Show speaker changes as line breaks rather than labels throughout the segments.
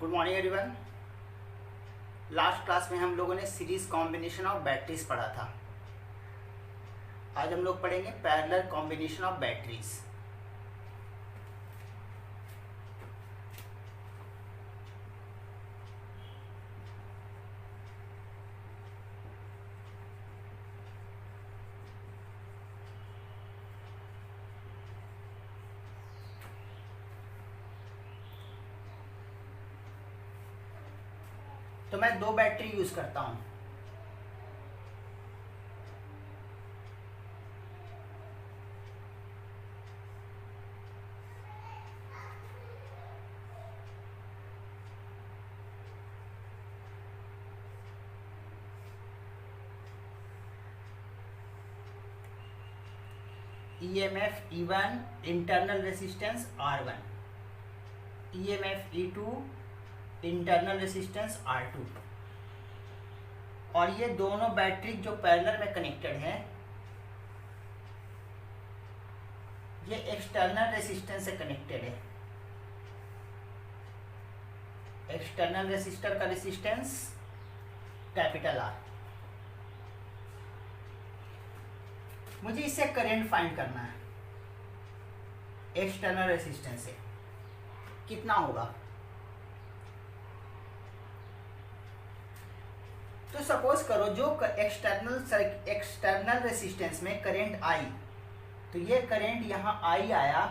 Good morning everyone. Last class में हम लोगों ने सीरीज कॉम्बिनेशन ऑफ बैटरीज पढ़ा था। आज हम लोग पढ़ेंगे पैरेलल कॉम्बिनेशन ऑफ बैटरीज। तो मैं दो बैटरी यूज करता हूं। EMF E1 internal resistance R1, EMF E2 internal resistance R2। और ये दोनों बैटरी जो पैरेलल में कनेक्टेड है ये एक्सटर्नल रेसिस्टेंस से कनेक्टेड है। एक्सटर्नल रेसिस्टर का रेसिस्टेंस कैपिटल R। मुझे इससे करंट फाइंड करना है। एक्सटर्नल रेसिस्टेंस से कितना होगा? तो सपोज करो जो एक्सटर्नल रेसिस्टेंस में करंट आई, तो ये करंट यहाँ आई आया,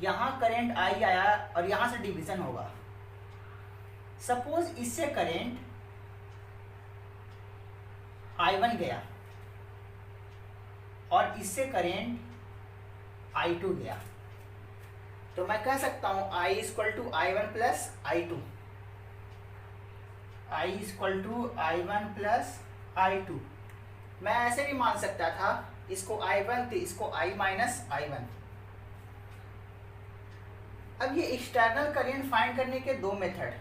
यहाँ करंट आई आया और यहाँ से डिवीजन होगा। सपोज इससे करंट I1 गया और इससे करंट I2 गया, तो मैं कह सकता हूं I equal to I1 plus I2। I equal to I1 plus I2। मैं ऐसे भी मान सकता था, इसको I1 तो इसको I माइनस I1। अब ये एक्सटर्नल करंट फाइंड करने के दो मेथड,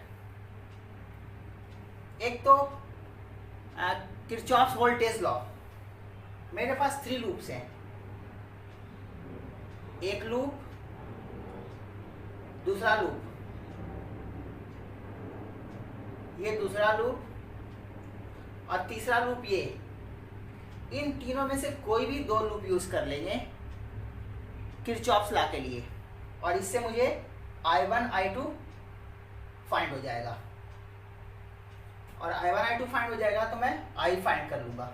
एक तो किरचॉफ्स वोल्टेज लॉ। मेरे पास 3 लूप्स हैं, एक लूप, दूसरा लूप, ये दूसरा लूप और तीसरा लूप ये। इन तीनों में से कोई भी 2 लूप यूज कर लेंगे किरचॉफ्स लॉ के लिए और इससे मुझे I1 I2 फाइंड हो जाएगा। और I1 I2 फाइंड हो जाएगा तो मैं I फाइंड कर लूंगा।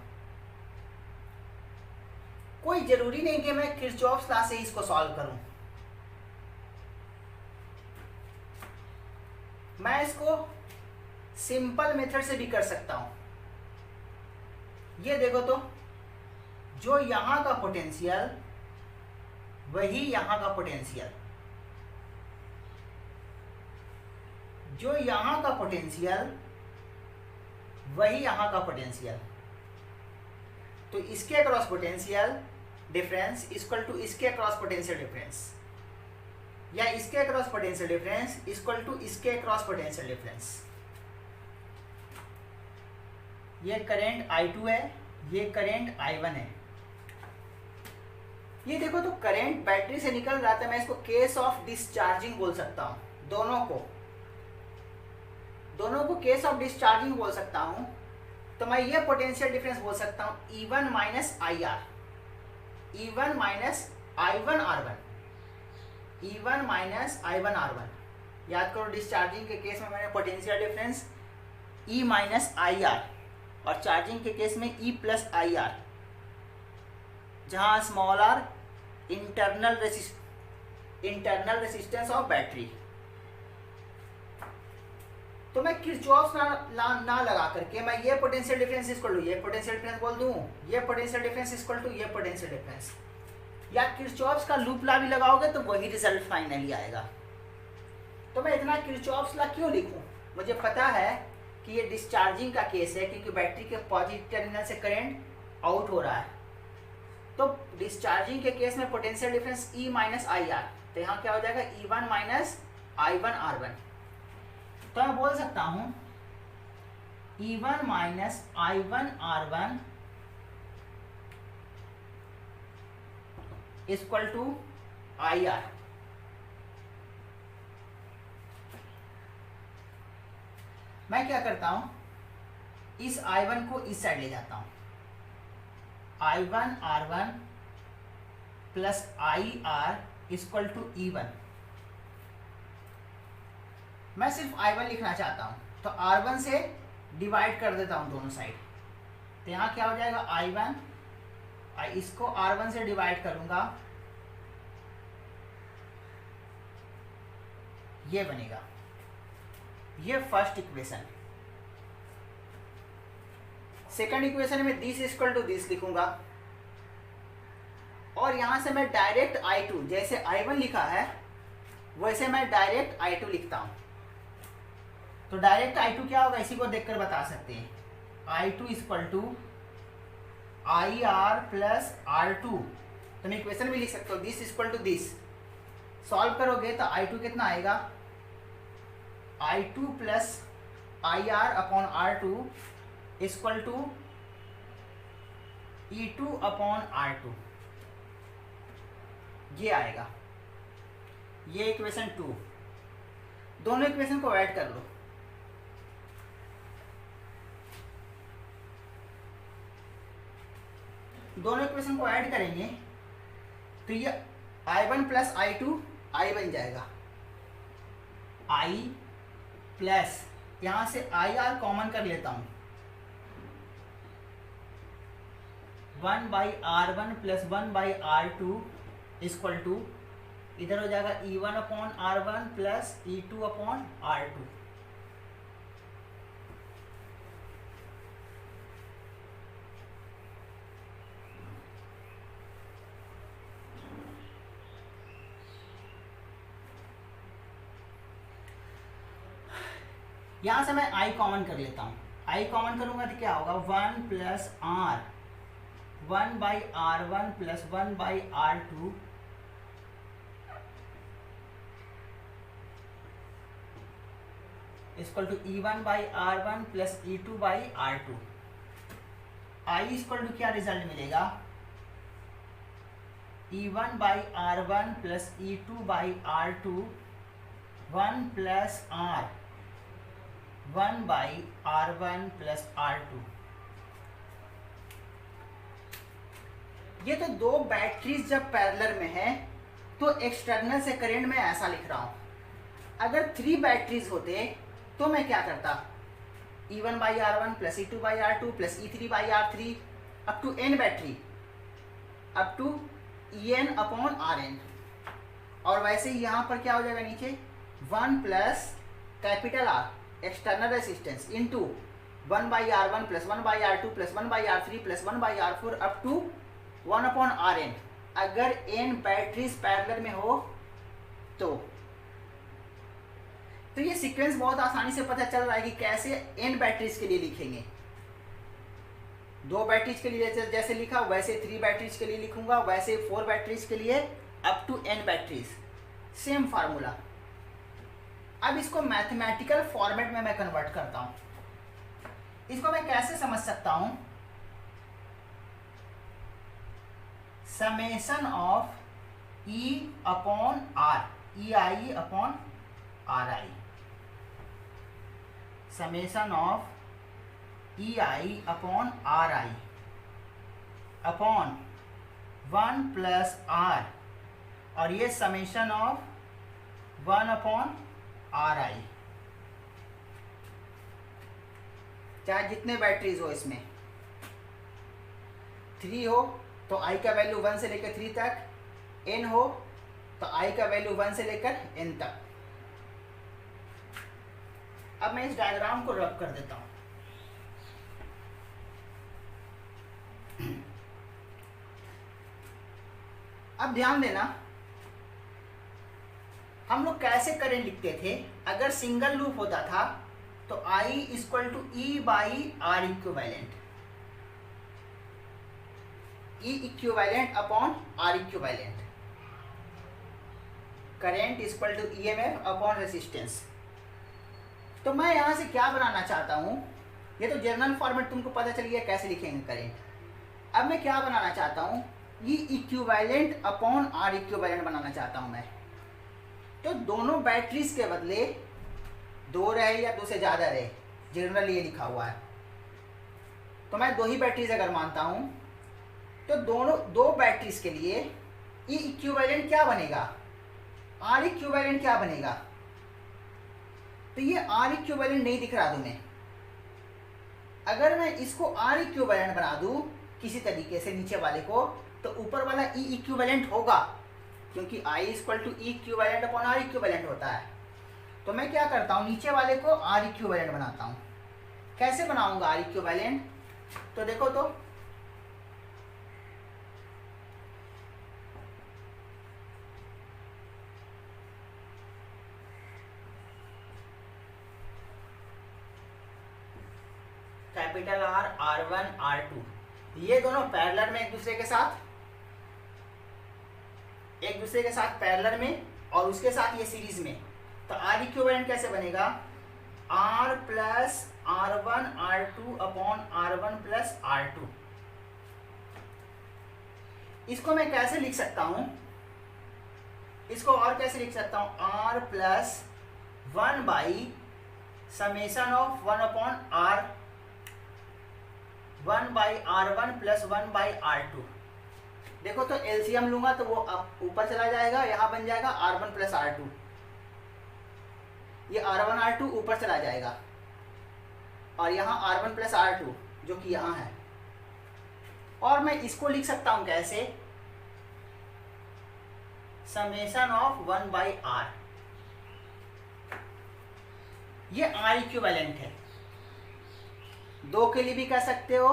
कोई जरूरी नहीं कि मैं किरचॉफ्स लॉ से इसको सॉल्व करूं। मैं इसको सिंपल मेथड से भी कर सकता हूं। ये देखो तो, जो यहां का पोटेंशियल वही यहां का पोटेंशियल, जो यहां का पोटेंशियल वही यहां का पोटेंशियल। तो इसके across potential difference equal to इसके अक्रॉस पोटेंशियल डिफरेंस, या इसके across potential difference equal to इसके अक्रॉस पोटेंशियल डिफरेंस। ये करंट I2 है, ये करंट I1 है। ये देखो तो करंट बैटरी से निकल रहा था, मैं इसको केस ऑफ डिस्चार्जिंग बोल सकता हूं। दोनों को केस ऑफ डिस्चार्जिंग बोल सकता हूं। तो मैं ये पोटेंशियल डिफरेंस बोल सकता हूं E1 minus IR, E1 minus I1 R1, E1 minus I1 R1। याद करो डिस्चार्जिंग के केस में मैंने potential difference E minus IR और चार्जिंग के केस में E प्लस IR, जहां small r internal resistance of battery. तो मैं किरचॉफ्स ना लगा करके मैं ये पोटेंशियल डिफरेंस इक्वल टू ये पोटेंशियल डिफरेंस बोल दूं, ये पोटेंशियल डिफरेंस इक्वल टू ये पोटेंशियल डिफरेंस, या किरचॉफ्स का लूप लॉ भी लगाओगे तो वही रिजल्ट फाइनली आएगा। तो मैं इतना किरचॉफ्स लॉ क्यों लिखूं? मुझे पता है कि ये डिस्चार्जिंग का केस है, क्योंकि बैटरी के पॉजिटिव टर्मिनल से करंट आउट हो रहा है। तो डिस्चार्जिंग के केस में potential difference E minus IR, तो यहाँ क्या हो जाएगा E1 माइनस I1 R1। तो मैं बोल सकता हूं E1 minus I1 R1 equal to IR। मैं क्या करता हूँ, इस I1 को इस साइड ले जाता हूँ, I1 R1 plus IR equal to E1। मैं सिर्फ I1 लिखना चाहता हूँ, तो R1 से डिवाइड कर देता हूँ दोनों साइड, तो यहाँ क्या हो जाएगा I1, इसको R1 से डिवाइड करूंगा, ये बनेगा, ये फर्स्ट इक्वेशन। सेकंड इक्वेशन में दिस इक्वल टू दिस लिखूंगा, और यहां से मैं डायरेक्ट I2, जैसे I1 लिखा है वैसे मैं डायरेक्ट I2 लिखता हूं। तो डायरेक्ट I2 क्या होगा, इसी को देखकर बता सकते हैं। I2 equal to IR plus R2, तो मैं इक्वेशन भी लिख सकता हूँ, this equal to this. Solve करोगे तो I2 कितना आएगा, I2 plus IR upon R2 equal to E2 upon R2, ये आएगा। ये इक्वेशन 2। दोनों इक्वेशन को ऐड कर लो, दोनों इक्वेशन को ऐड करेंगे तो ये I1 प्लस I2 I बन जाएगा, I प्लस यहां से IR कॉमन कर लेता हूं, 1/R1 plus 1/R2 equal to, इधर हो जाएगा E1 upon R1 plus E2 upon R2। यहां से मैं I कॉमन कर लेता हूं, I कॉमन करूंगा तो क्या होगा, 1 plus R, 1/R1 plus 1/R2 equal to E1/R1 plus E2/R2। I equal to क्या रिजल्ट मिलेगा, E1/R1 plus E2/R2, 1 plus R, 1/R1 plus R2। ये तो दो बैटरीज जब पैरेलल में है तो एक्सटर्नल से करंट में ऐसा लिख रहा हूं। अगर 3 बैटरीज होते तो मैं क्या करता, E1/R1 plus E2/R2 plus E3/R3 up to n battery, up to En upon Rn। और वैसे ही यहां पर क्या हो जाएगा, नीचे 1 plus capital R external resistance into 1/R1 plus 1/R2 plus 1/R3 plus 1/R4 up to 1 upon Rn। अगर n batteries parallel में हो तो ये सीक्वेंस बहुत आसानी से पता चल रहा है कि कैसे n बैटरीज के लिए लिखेंगे। 2 बैटरीज के लिए जैसे लिखा वैसे 3 बैटरीज के लिए लिखूंगा, वैसे 4 बैटरीज के लिए up to n batteries, same formula. अब इसको मैथमेटिकल फॉर्मेट में मैं कन्वर्ट करता हूं। इसको मैं कैसे समझ सकता हूं, summation of E upon R, EI upon RI, summation of EI upon RI upon 1 plus R, और ये समेशन ऑफ 1 अपॉन RI, चाहे जितने बैटरीज हो, इसमें 3 हो तो I का वैल्यू 1 से लेकर 3 तक, n हो तो I का वैल्यू 1 से लेकर n तक। अब मैं इस डायग्राम को रब कर देता हूं। अब ध्यान देना, हम लोग कैसे करंट लिखते थे, अगर सिंगल लूप होता था तो I equal to E/R equivalent, E equivalent upon R equivalent, current equal to EMF upon resistance. तो मैं यहां से क्या बनाना चाहता हूं, ये तो जर्नल फॉर्मेट तुमको पता चल गया कैसे लिखेंगे करंट। अब मैं क्या बनाना चाहता हूं, E equivalent upon R equivalent बनाना चाहता हूं मैं। तो दोनों बैटरीज के बदले 2 रहे या 2 से ज्यादा रहे, जनरली ये लिखा हुआ है। तो मैं 2 ही बैटरीज अगर मानता हूं तो दोनों 2 बैटरीज के लिए ई इक्विवेलेंट क्या बनेगा, आर इक्विवेलेंट क्या बनेगा। तो ये आर इक्विवेलेंट नहीं दिख रहा तुम्हें। अगर मैं इसको आर इक्विवेलेंट बना दूं किसी तरीके से नीचे वाले को, तो ऊपर वाला ई इक्विवेलेंट होगा, क्योंकि I equal to e equivalent upon are equivalent होता है। तो मैं क्या करता हूँ, नीचे वाले को आर इक्विवेलेंट बनाता हूँ। कैसे बनाऊंगा आर इक्विवेलेंट, तो देखो तो कैपिटल आर, R1, R2, ये दोनों पैरेलल में एक दूसरे के साथ पैरेलल में, और उसके साथ ये सीरीज में। तो आर इक्विवेलेंट कैसे बनेगा, R plus R1 R2 upon R1 plus R2। इसको मैं कैसे लिख सकता हूं, इसको और कैसे लिख सकता हूं, R plus 1 by summation of 1 upon R, 1 by R1 plus 1 by R2। देखो तो एलसीएम लूंगा तो वो अब ऊपर चला जाएगा, यहां बन जाएगा R1 प्लस R2, ये R1 R2 ऊपर चला जाएगा, और यहाँ R1 प्लस R2 जो कि यहाँ है। और मैं इसको लिख सकता हूं कैसे, समेशन ऑफ 1 बाई R। ये R इक्विवेलेंट है, 2 के लिए भी कह सकते हो,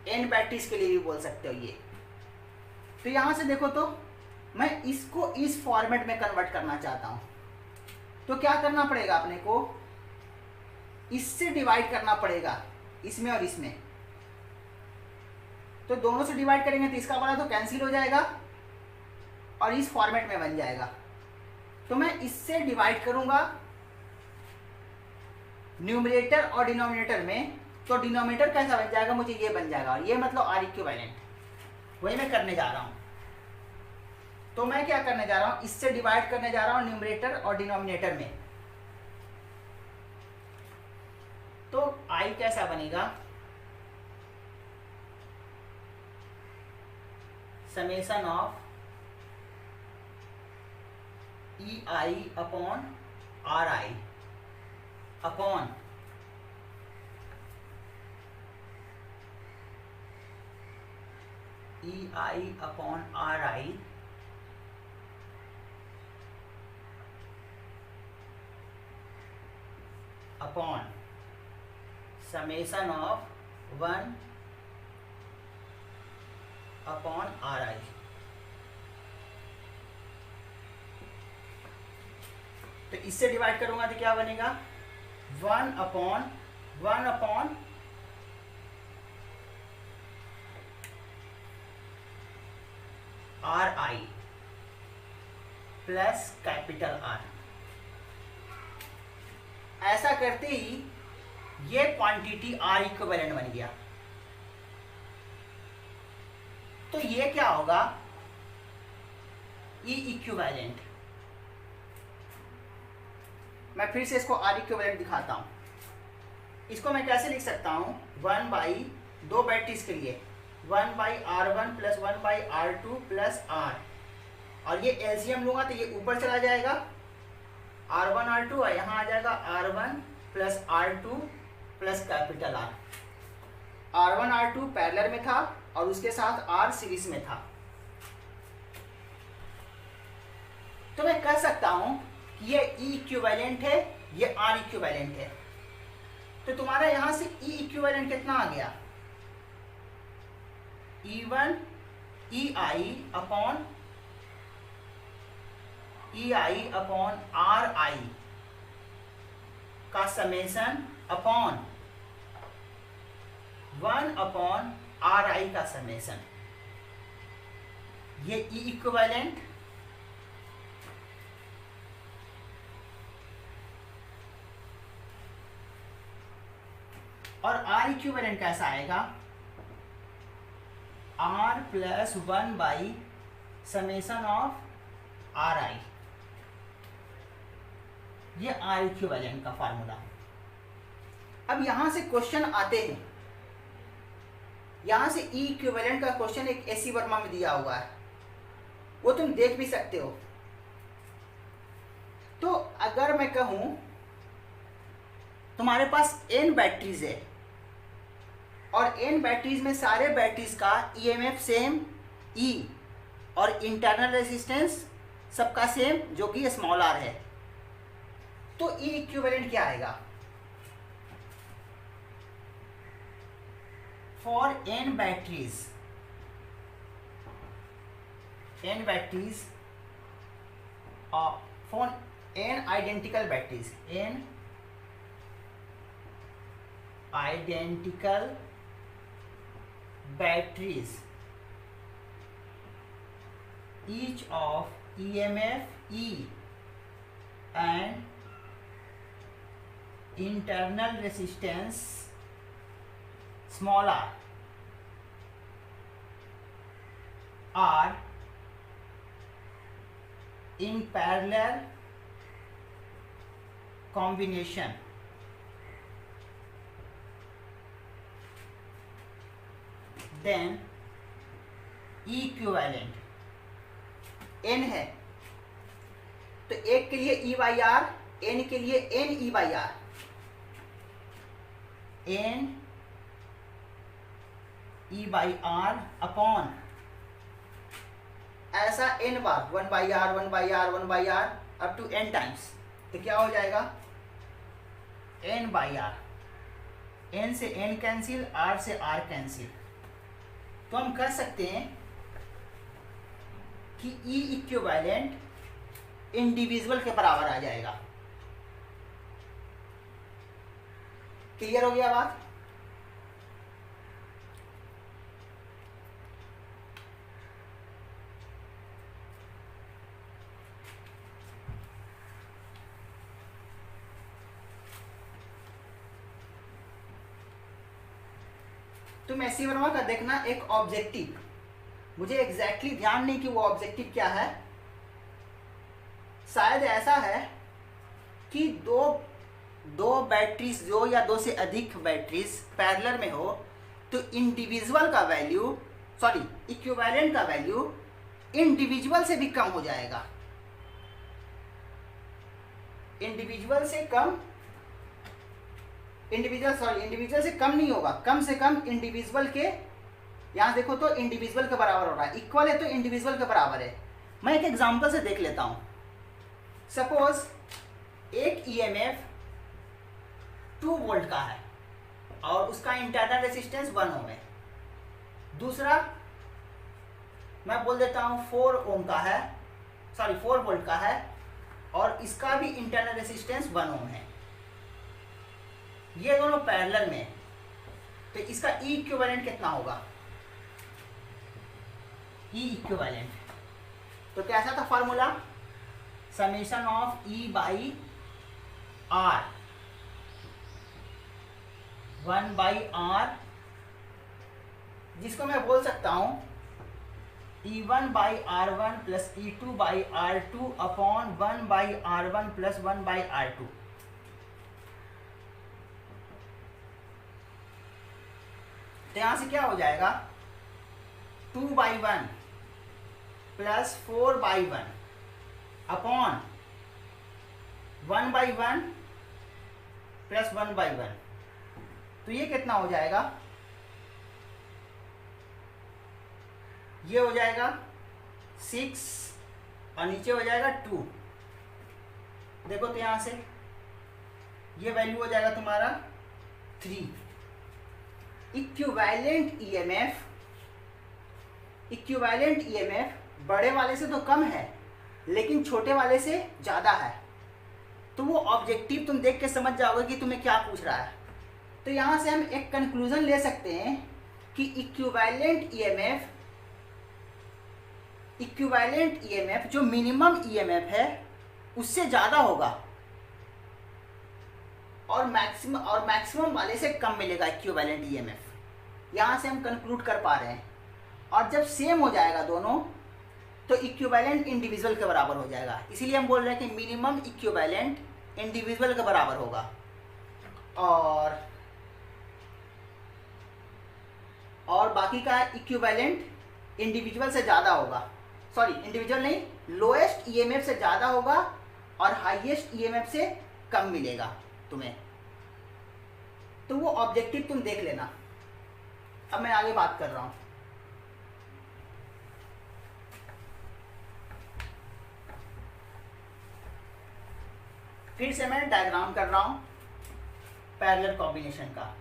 n बैटरीज के लिए भी बोल सकते हो ये। तो यहां से देखो तो मैं इसको इस फॉर्मेट में कन्वर्ट करना चाहता हूं, तो क्या करना पड़ेगा अपने को, इससे डिवाइड करना पड़ेगा, इसमें और इसमें। तो दोनों से डिवाइड करेंगे तो इसका वाला तो कैंसिल हो जाएगा और इस फॉर्मेट में बन जाएगा। तो मैं इससे डिवाइड करूंगा न्यूमरेटर और डिनोमिनेटर में, तो डिनोमिनेटर कैसा बन जाएगा, मुझे ये बन जाएगा, और ये मतलब आर इक्विवेलेंट, वही मैं करने जा रहा हूं। तो मैं क्या करने जा रहा हूं, इससे डिवाइड करने जा रहा हूं न्यूमरेटर और डिनोमिनेटर में। तो I कैसा बनेगा, summation of EI upon RI upon EI upon RI upon summation of 1 upon RI। तो इससे डिवाइड करूंगा तो क्या बनेगा, 1 upon RI plus capital R। ऐसा करते ही ये क्वांटिटी आर इक्विवेलेंट बन गया। तो ये क्या होगा, ई इक्विवेलेंट। मैं फिर से इसको आर इक्विवेलेंट दिखाता हूं। इसको मैं कैसे लिख सकता हूं, 1 बाई 2 बैटरीज के लिए 1 by R1 plus 1 by R2 plus R, और ये एलसीएम लूंगा तो ये ऊपर चला जाएगा, R1 R2 है, यहाँ आ जाएगा R1 plus R2 plus capital R। R1 R2 parallel में था और उसके साथ R सीरीज में था। तो मैं कह सकता हूं कि ये E इक्विवेलेंट है, ये R इक्विवेलेंट है। तो तुम्हारा यहां से E इक्विवेलेंट कितना आ गया, E1 EI upon EI upon RI का समेशन अपॉन 1 अपॉन RI का समेशन। ये E इक्विवेलेंट और R इक्विवेलेंट कैसा आएगा, R plus 1 by summation of RI। ये R इक्विवेलेंट का फार्मूला। अब यहां से क्वेश्चन आते हैं, यहां से ई इक्विवेलेंट का क्वेश्चन एक एसी वर्मा में दिया हुआ है, वो तुम देख भी सकते हो। तो अगर मैं कहूं तुम्हारे पास n बैटरीज है और n बैटरीज में सारे बैटरीज का ईएमएफ सेम E और इंटरनल रेजिस्टेंस सबका सेम जो कि स्मॉल r है, तो ई इक्विवेलेंट क्या आएगा? For n batteries for n identical batteries, n identical batteries, each of EMF E and internal resistance small r are in parallel combination, then equivalent n है तो एक के लिए E बाई आर, n के लिए n E by R, n E by R upon ऐसा n बार 1 by R 1 by R 1 by R up to n times, तो क्या हो जाएगा n बाई आर, n से n कैंसिल, r से r कैंसिल। तो हम कह सकते हैं कि E इक्विवेलेंट इंडिविजुअल के बराबर आ जाएगा। क्लियर हो गया बात? तुम एसी वर्मा का देखना एक ऑब्जेक्टिव, मुझे एग्जैक्टली ध्यान नहीं कि वो ऑब्जेक्टिव क्या है, शायद ऐसा है कि दो बैटरीज जो या दो से अधिक बैटरीज पैरेलल में हो तो इंडिविजुअल का वैल्यू इक्विवेलेंट का वैल्यू इंडिविजुअल से भी कम हो जाएगा, इंडिविजुअल से कम नहीं होगा, कम से कम इंडिविजुअल के, यहां देखो तो इंडिविजुअल के बराबर हो रहा है, इक्वल है तो इंडिविजुअल के बराबर है। मैं एक एग्जांपल से देख लेता हूं। सपोज एक ईएमएफ 2 वोल्ट का है और उसका इंटरनल रेजिस्टेंस 1 ओम है, दूसरा मैं बोल देता हूं 4 वोल्ट का है और इसका भी इंटरनल रेजिस्टेंस 1 ओम है, ये दोनों पैरेलल में, तो इसका ई इक्विवेलेंट कितना होगा? ई इक्विवेलेंट तो कैसा था formula? Summation of E by R 1 by R, जिसको मैं बोल सकता हूं E1 by R1 plus E2 by R2 upon 1 by R1 plus 1 by R2। तो यहां से क्या हो जाएगा 2 by 1 plus 4 by 1 upon 1 by 1 plus 1 by 1, तो ये कितना हो जाएगा? ये हो जाएगा 6 और नीचे हो जाएगा 2। देखो तो यहां से ये वैल्यू हो जाएगा तुम्हारा 3। इक्विवेलेंट ईएमएफ बड़े वाले से तो कम है लेकिन छोटे वाले से ज़्यादा है, तो वो ऑब्जेक्टिव तुम देख के समझ जाओगे कि तुम्हें क्या पूछ रहा है। तो यहाँ से हम एक कंक्लूजन ले सकते हैं कि इक्विवेलेंट ईएमएफ जो मिनिमम ईएमएफ है उससे ज़्यादा होगा और मैक्सिमम वाले से कम मिलेगा इक्विवेलेंट ईएमएफ। यहाँ से हम कंक्लूड कर पा रहे हैं। और जब सेम हो जाएगा दोनों तो इक्विवेलेंट इंडिविजुअल के बराबर हो जाएगा, इसीलिए हम बोल रहे हैं कि मिनिमम इक्विवेलेंट इंडिविजुअल के बराबर होगा। और और बाकी का इक्विवेलेंट इंडिविजुअल से ज़्यादा होगा, सॉरी इंडिविजुअल नहीं, लोएस्ट ईएमएफ से ज़्यादा होगा और हाईएस्ट ईएमएफ से कम मिलेगा तुम्हें। तो वो ऑब्जेक्टिव तुम देख लेना। अब मैं आगे बात कर रहा हूँ। फिर से मैं डायग्राम कर रहा हूँ पैरेलल कॉम्बिनेशन का।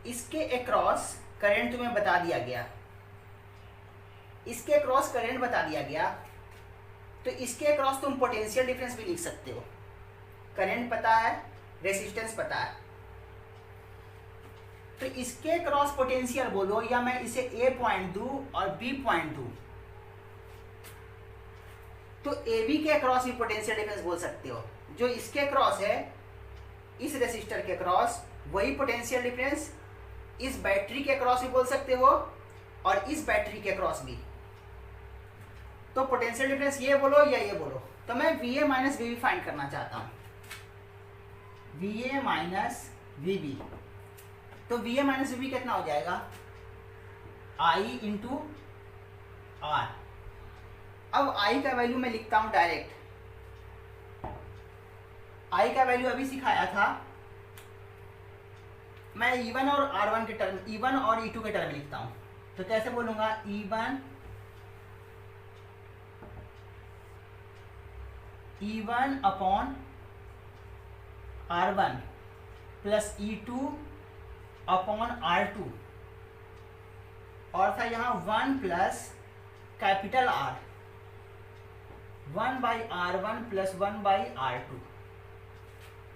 इसके अक्रॉस करंट तुम्हें बता दिया गया, इसके अक्रॉस करंट बता दिया गया, तो इसके अक्रॉस तुम पोटेंशियल डिफरेंस भी लिख सकते हो। करंट पता है, रेसिस्टेंस पता है, तो इसके अक्रॉस पोटेंशियल बोलो, या मैं इसे ए पॉइंट दूं और बी पॉइंट दूं, तो ए बी के अक्रॉस भी पोटेंशियल डिफरेंस बोल सकते हो। जो इसके अक्रॉस है, इस रेसिस्टर के अक्रॉस, वही पोटेंशियल डिफरेंस इस बैटरी के अक्रॉस भी बोल सकते हो और इस बैटरी के अक्रॉस भी। तो पोटेंशियल डिफरेंस ये बोलो या ये बोलो। तो मैं VA माइनस VB फाइंड करना चाहता हूँ, VA माइनस VB। तो VA माइनस VB कितना हो जाएगा, I इंटू R। अब I का वैल्यू मैं लिखता हूँ डायरेक्ट। I का वैल्यू अभी सिखाया था, मैं E1 और R1 के टर्म, E1 और E2 के टर्म लिखता हूं। तो कैसे बोलूंगा, E1 upon R1 plus E2 upon R2, और था यहां 1 plus capital R, 1 by R1 plus 1 by R2।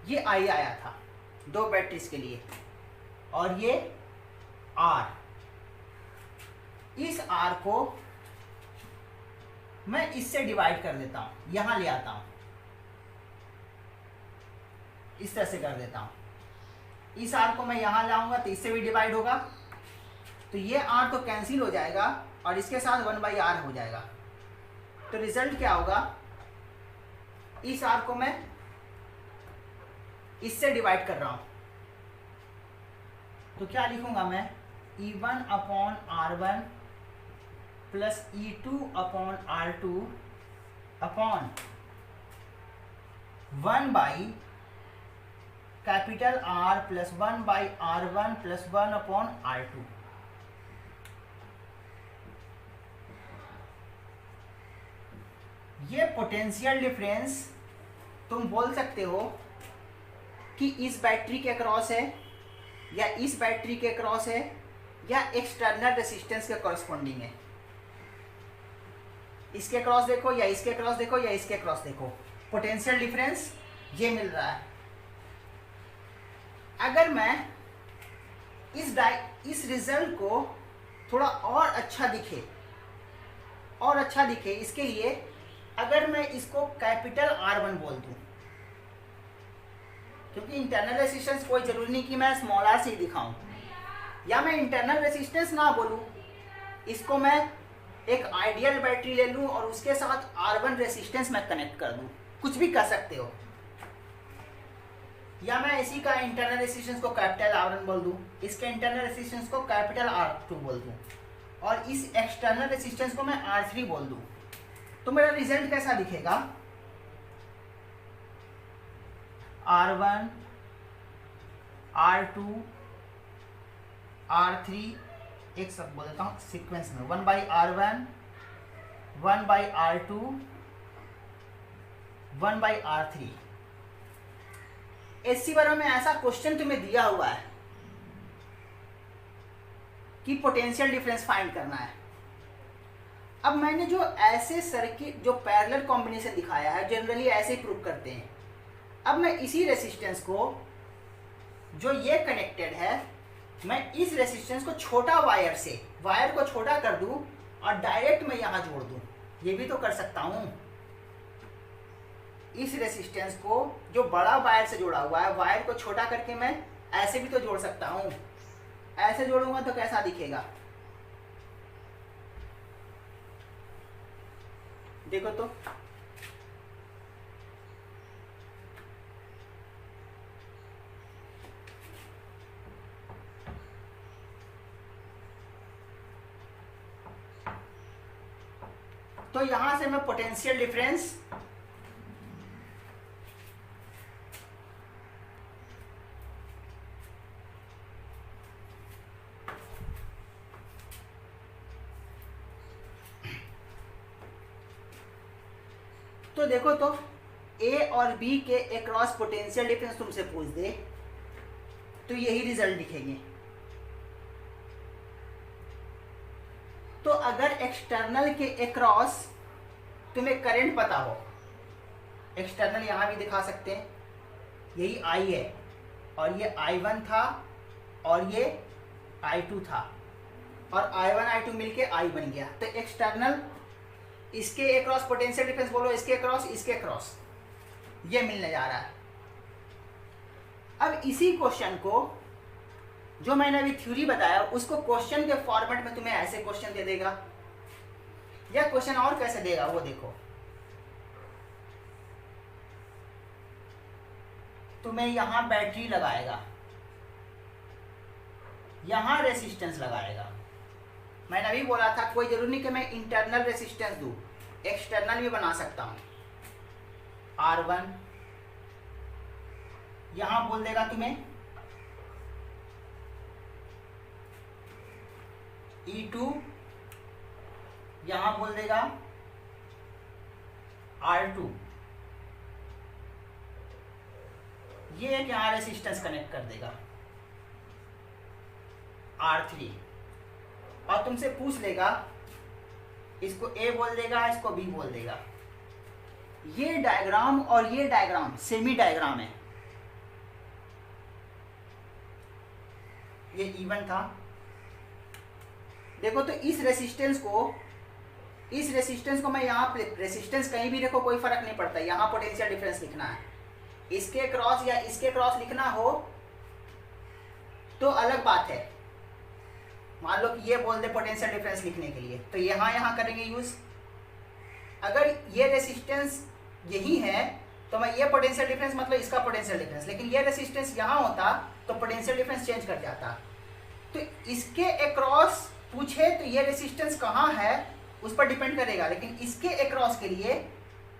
ये I आया था दो बैटरीज के लिए, और ये R। इस R को मैं इससे डिवाइड कर देता हूं, यहां ले आता हूं, इस तरह से कर देता हूं। इस R को मैं यहां लाऊंगा तो इससे भी डिवाइड होगा, तो ये R तो कैंसिल हो जाएगा और इसके साथ 1 बाई R हो जाएगा। तो रिजल्ट क्या होगा, इस R को मैं इससे डिवाइड कर रहा हूं, तो क्या लिखूंगा मैं, E1 upon R1 plus E2 upon R2 upon 1 by capital R plus 1 by R1 plus 1 upon R2। ये पोटेंशियल डिफरेंस तुम बोल सकते हो कि इस बैटरी के क्रॉस है, या इस बैटरी के क्रॉस है, या एक्सटर्नल रेसिस्टेंस के कॉरस्पॉन्डिंग है। इसके क्रॉस देखो, या इसके क्रॉस देखो, या इसके क्रॉस देखो, पोटेंशियल डिफरेंस ये मिल रहा है। अगर मैं इस रिजल्ट को थोड़ा और अच्छा दिखे, इसके लिए अगर मैं इसको कैपिटल R1 बोल दूं, क्योंकि इंटरनल रेसिस्टेंस कोई जरूरी नहीं कि मैं स्मॉल r से ही दिखाऊं, या मैं इंटरनल रेसिस्टेंस ना बोलूं, इसको मैं एक आइडियल बैटरी ले लूं और उसके साथ R1 रेसिस्टेंस मैं कनेक्ट कर दूं, कुछ भी कर सकते हो। या मैं इसी का इंटरनल रेसिस्टेंस को कैपिटल R1 बोल दूं, इसके इंटरनल रेसिस्टेंस को कैपिटल R2 बोल दूं, और इस एक्सटर्नल रेसिस्टेंस को मैं R3 बोल दूं, तो मेरा रिजल्ट कैसा दिखेगा, R1 R2 R3, एक सब बोल देता हूँ सीक्वेंस में, 1 by R1 1 by R2 1 by R3। एससी बार में ऐसा क्वेश्चन तुम्हें दिया हुआ है कि पोटेंशियल डिफरेंस फाइंड करना है। अब मैंने जो ऐसे सर्किट, जो पैरेलल कॉम्बिनेशन दिखाया है, जनरली ऐसे ही प्रूव करते हैं। अब मैं इसी रेसिस्टेंस को, जो ये कनेक्टेड है, मैं इस रेसिस्टेंस को छोटा वायर से, वायर को छोटा कर दूं और डायरेक्ट मैं यहां जोड़ दूं, ये भी तो कर सकता हूं। इस रेसिस्टेंस को जो बड़ा वायर से जोड़ा हुआ है, वायर को छोटा करके मैं ऐसे भी तो जोड़ सकता हूं। ऐसे जोड़ूंगा तो कैसा दिखेगा, देखो तो। तो यहां से मैं पोटेंशियल डिफरेंस तो देखो तो ए और बी के अक्रॉस पोटेंशियल डिफरेंस तुमसे पूछ दे तो यही रिजल्ट दिखेंगे। तो अगर एक्सटर्नल के अक्रॉस तुम्हें करंट पता हो, एक्सटर्नल यहां भी दिखा सकते हैं, यही आई है और ये I1 था और ये I2 था और I1 I2 मिलके I बन गया। तो एक्सटर्नल इसके अक्रॉस पोटेंशियल डिफरेंस बोलो, इसके अक्रॉस, इसके अक्रॉस, ये मिलने जा रहा है। अब इसी क्वेश्चन को जो मैंने अभी थ्योरी बताया उसको क्वेश्चन के फॉर्मेट में तुम्हें ऐसे क्वेश्चन दे देगा, या क्वेश्चन और कैसे देगा वो देखो। तुम्हें यहां बैटरी लगाएगा, यहां रेसिस्टेंस लगाएगा। मैंने अभी बोला था कोई जरूरी नहीं कि मैं इंटरनल रेसिस्टेंस दूं, एक्सटर्नल भी बना सकता हूं। R1 यहां बोल देगा तुम्हें, E2 यहां बोल देगा R2, ये एक यहां रेसिस्टेंस कनेक्ट कर देगा R3 और तुमसे पूछ लेगा, इसको A बोल देगा, इसको B बोल देगा। ये डायग्राम और ये डायग्राम सेमी डायग्राम है। ये E1 था, देखो तो इस रेसिस्टेंस को मैं यहाँ पे, रेसिस्टेंस कहीं भी रखो कोई फर्क नहीं पड़ता, यहाँ पोटेंशियल डिफरेंस लिखना है। इसके क्रॉस या इसके क्रॉस लिखना हो तो अलग बात है। मान लो कि ये बोल दे पोटेंशियल डिफरेंस लिखने के लिए, तो यहाँ करेंगे यूज। अगर ये रेसिस्टेंस यही है तो मैं ये पोटेंशियल डिफरेंस मतलब इसका पोटेंशियल डिफरेंस, लेकिन ये रेसिस्टेंस यहाँ होता तो पोटेंशियल डिफरेंस चेंज कर जाता। तो इसके अक्रॉस पूछे तो ये रेसिस्टेंस कहाँ है उस पर डिपेंड करेगा, लेकिन इसके अक्रॉस के लिए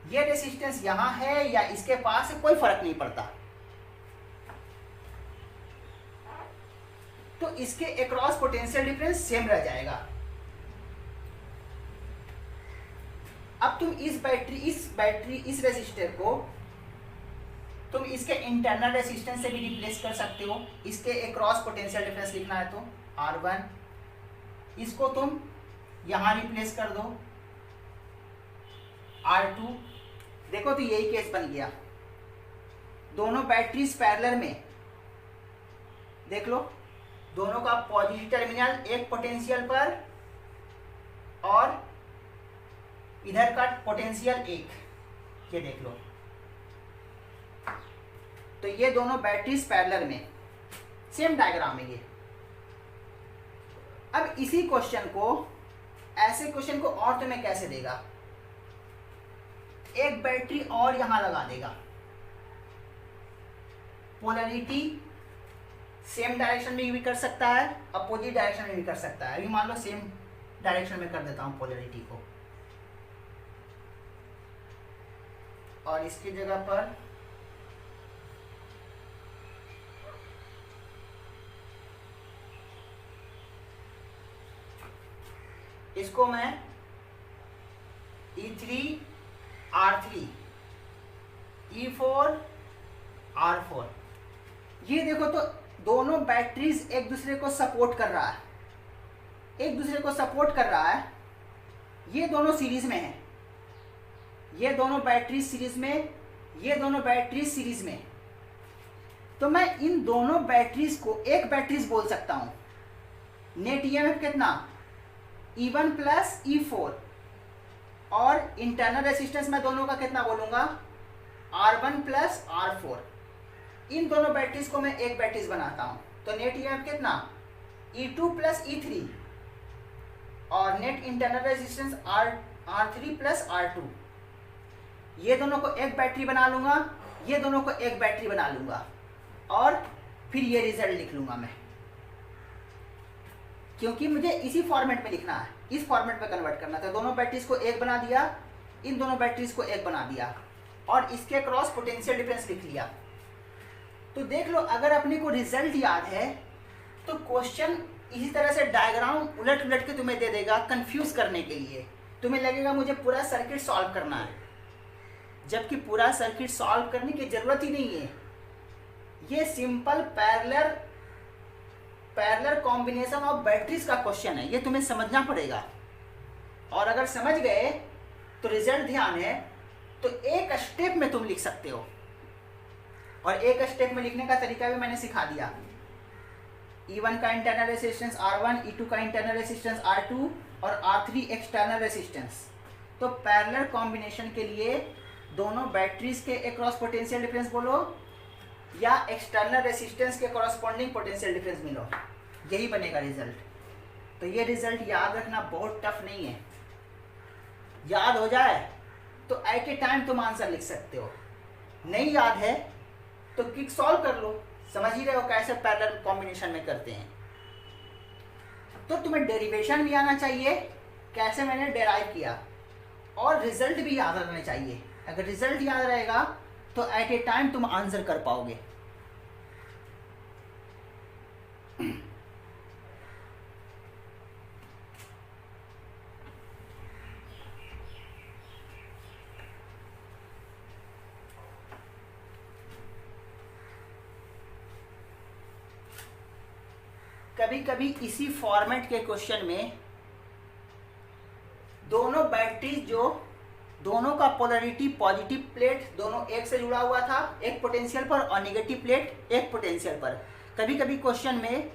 ये रेसिस्टेंस यहाँ है या इसके पास है कोई फर्क नहीं पड़ता। तो इसके अक्रॉस पोटेंशियल डिफरेंस सेम रह जाएगा। अब तुम इस रेसिस्टर को तुम इसके इंटरनल रेसिस्टेंस से भी रिप्लेस कर सकते हो। इसके अक्रॉस पोटेंशियल डिफरेंस लिखना है तो R1, इसको तुम यहां रिप्लेस कर दो R2। देखो तो यही केस बन गया, दोनों बैटरीज पैरेलल में, देख लो दोनों का पॉजिटिव टर्मिनल एक पोटेंशियल पर और इधर का पोटेंशियल एक, ये देख लो। तो ये दोनों बैटरीज पैरेलल में, सेम डायग्राम है ये। अब इसी क्वेश्चन को, ऐसे क्वेश्चन को और तुम्हें कैसे देगा, एक बैटरी और यहां लगा देगा, पोलैरिटी सेम डायरेक्शन में भी कर सकता है, अपोजिट डायरेक्शन में भी कर सकता है। अभी मान लो सेम डायरेक्शन में कर देता हूं पोलैरिटी को, और इसकी जगह पर इसको मैं E3 R3, E4 R4। ये देखो तो दोनों बैटरीज एक दूसरे को सपोर्ट कर रहा है, एक दूसरे को सपोर्ट कर रहा है। ये दोनों सीरीज में है, ये दोनों बैटरी सीरीज में, ये दोनों बैटरी सीरीज में। तो मैं इन दोनों बैटरीज को एक बैटरीज बोल सकता हूं। नेट ईएमएफ कितना, E1 प्लस E4, और इंटरनल रेसिस्टेंस मैं दोनों का कितना बोलूंगा, R1 प्लस R4। इन दोनों बैटरीज को मैं एक बैटरीज बनाता हूं, तो नेट ईएमएफ कितना, E2 प्लस E3, और net internal resistance R3 plus R2। ये दोनों को एक बैटरी बना लूंगा, ये दोनों को एक बैटरी बना लूंगा, और फिर ये रिजल्ट लिख लूंगा मैं, क्योंकि मुझे इसी फॉर्मेट में लिखना है, इस फॉर्मेट में कन्वर्ट करना था। दोनों बैटरीज को एक बना दिया, इन दोनों बैटरीज को एक बना दिया, और इसके क्रॉस पोटेंशियल डिफरेंस लिख लिया। तो देख लो, अगर अपने को रिजल्ट याद है तो क्वेश्चन इसी तरह से डायग्राम उलट उलट के तुम्हें दे देगा कंफ्यूज करने के लिए। तुम्हें लगेगा मुझे पूरा सर्किट सॉल्व करना है, जबकि पूरा सर्किट सॉल्व करने की जरूरत ही नहीं है। ये simple parallel combination of batteries का क्वेश्चन है, ये तुम्हें समझना पड़ेगा। और अगर समझ गए तो रिजल्ट ध्यान है, तो एक स्टेप में तुम लिख सकते हो। और एक स्टेप में लिखने का तरीका भी मैंने सिखा दिया। E1 का इंटरनल रेसिस्टेंस R1, E2 का इंटरनल रेसिस्टेंस R2 और R3 एक्सटर्नल रेसिस्टेंस। तो पैरेलल कॉम्बिनेशन के लिए दोनों बैटरीज के अक्रॉस पोटेंशियल डिफरेंस बोलो, या एक्सटर्नल रेसिस्टेंस के कॉरस्पॉन्डिंग पोटेंशियल डिफरेंस मिलो, यही बनेगा रिजल्ट। तो ये रिजल्ट याद रखना बहुत टफ नहीं है, याद हो जाए तो एट ए टाइम तुम आंसर लिख सकते हो। नहीं याद है तो क्विक सॉल्व कर लो, समझ ही रहे हो कैसे पैरेलल कॉम्बिनेशन में करते हैं। तो तुम्हें डेरिवेशन भी आना चाहिए, कैसे मैंने डेराइव किया, और रिजल्ट भी याद रखना चाहिए। अगर रिजल्ट याद रहेगा तो एट ए टाइम तुम आंसर कर पाओगे। कभी कभी इसी फॉर्मेट के क्वेश्चन में दोनों बैटरी जो दोनों का पोलरिटी पॉजिटिव प्लेट दोनों एक से जुड़ा हुआ था, एक पोटेंशियल पर, और नेगेटिव प्लेट एक पोटेंशियल पर। कभी कभी क्वेश्चन में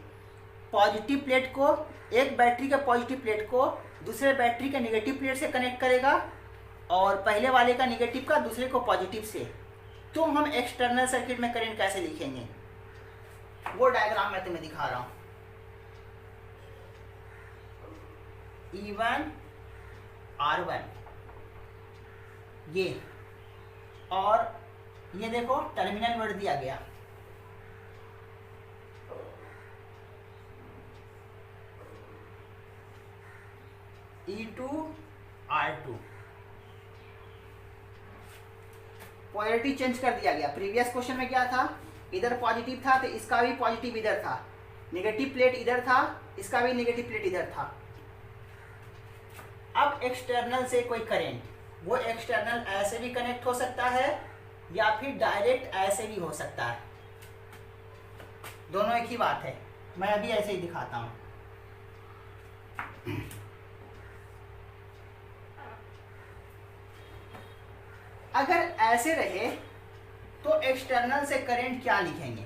पॉजिटिव प्लेट को, एक बैटरी का पॉजिटिव प्लेट को दूसरे बैटरी के नेगेटिव प्लेट से कनेक्ट करेगा, और पहले वाले का नेगेटिव का दूसरे को पॉजिटिव से। तो हम एक्सटर्नल सर्किट में करंट कैसे लिखेंगे, वो डायग्राम मैं तुम्हें दिखा रहा हूँ। E1 R1 ये, और ये देखो टर्मिनल वर्ड दिया गया। E2 R2 पोलैरिटी चेंज कर दिया गया। प्रीवियस क्वेश्चन में क्या था, इधर पॉजिटिव था तो इसका भी पॉजिटिव इधर था, नेगेटिव प्लेट इधर था, इसका भी नेगेटिव प्लेट इधर था। अब एक्सटर्नल से कोई करंट, वो एक्सटर्नल ऐसे भी कनेक्ट हो सकता है या फिर डायरेक्ट ऐसे भी हो सकता है, दोनों एक ही बात है। मैं अभी ऐसे ही दिखाता हूं। अगर ऐसे रहे तो एक्सटर्नल से करंट क्या लिखेंगे।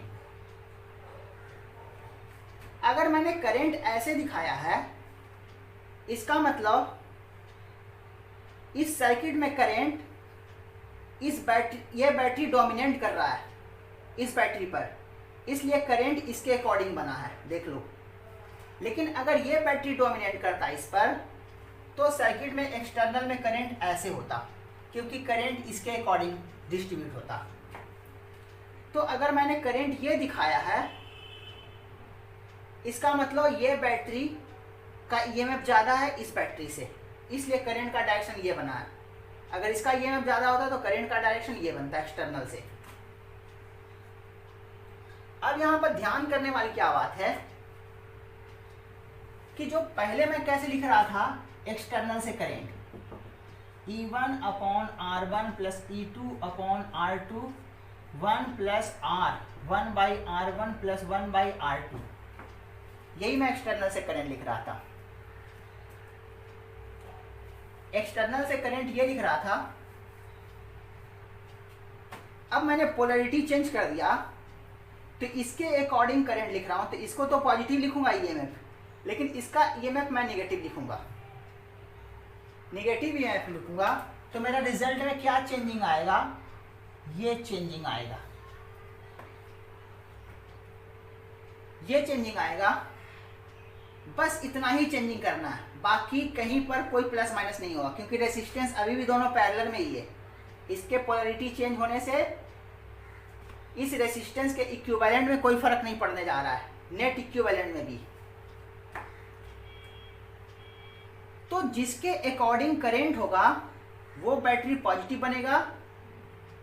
अगर मैंने करंट ऐसे दिखाया है, इसका मतलब इस सर्किट में करंट, इस बैटरी, ये बैटरी डोमिनेट कर रहा है इस बैटरी पर, इसलिए करंट इसके अकॉर्डिंग बना है, देख लो। लेकिन अगर ये बैटरी डोमिनेट करता इस पर, तो सर्किट में एक्सटर्नल में करंट ऐसे होता, क्योंकि करंट इसके अकॉर्डिंग डिस्ट्रीब्यूट होता। तो अगर मैंने करंट ये दिखाया है, इसका मतलब ये बैटरी का ईएमएफ ज़्यादा है इस बैटरी से, इसलिए करंट का डायरेक्शन ये बना है। अगर इसका ईएमएफ ज़्यादा होता तो करंट का डायरेक्शन ये बनता है एक्सटर्नल से। अब यहाँ पर ध्यान करने वाली क्या बात है कि जो पहले मैं कैसे लिख रहा था एक्सटर्नल से current, E1 upon R1 plus E2 upon R2 1 plus R 1 by R1 plus 1 by R2, यही मैं एक्सटर्नल से करंट लिख रहा था। एक्सटर्नल से करंट ये लिख रहा था। अब मैंने पोलैरिटी चेंज कर दिया, तो इसके अकॉर्डिंग करंट लिख रहा हूं, तो इसको तो पॉजिटिव लिखूंगा ईएमएफ, लेकिन इसका ईएमएफ मैं नेगेटिव लिखूंगा, नेगेटिव ईएमएफ लिखूंगा। तो मेरा रिजल्ट में क्या चेंजिंग आएगा, ये चेंजिंग आएगा, ये चेंजिंग आएगा। बस इतना ही चेंजिंग करना है, बाकी कहीं पर कोई प्लस माइनस नहीं होगा, क्योंकि रेसिस्टेंस अभी भी दोनों पैरेलल में ही है। इसके पोलैरिटी चेंज होने से इस रेसिस्टेंस के इक्विवेलेंट में कोई फर्क नहीं पड़ने जा रहा है, नेट इक्विवेलेंट में भी। तो जिसके अकॉर्डिंग करंट होगा वो बैटरी पॉजिटिव बनेगा,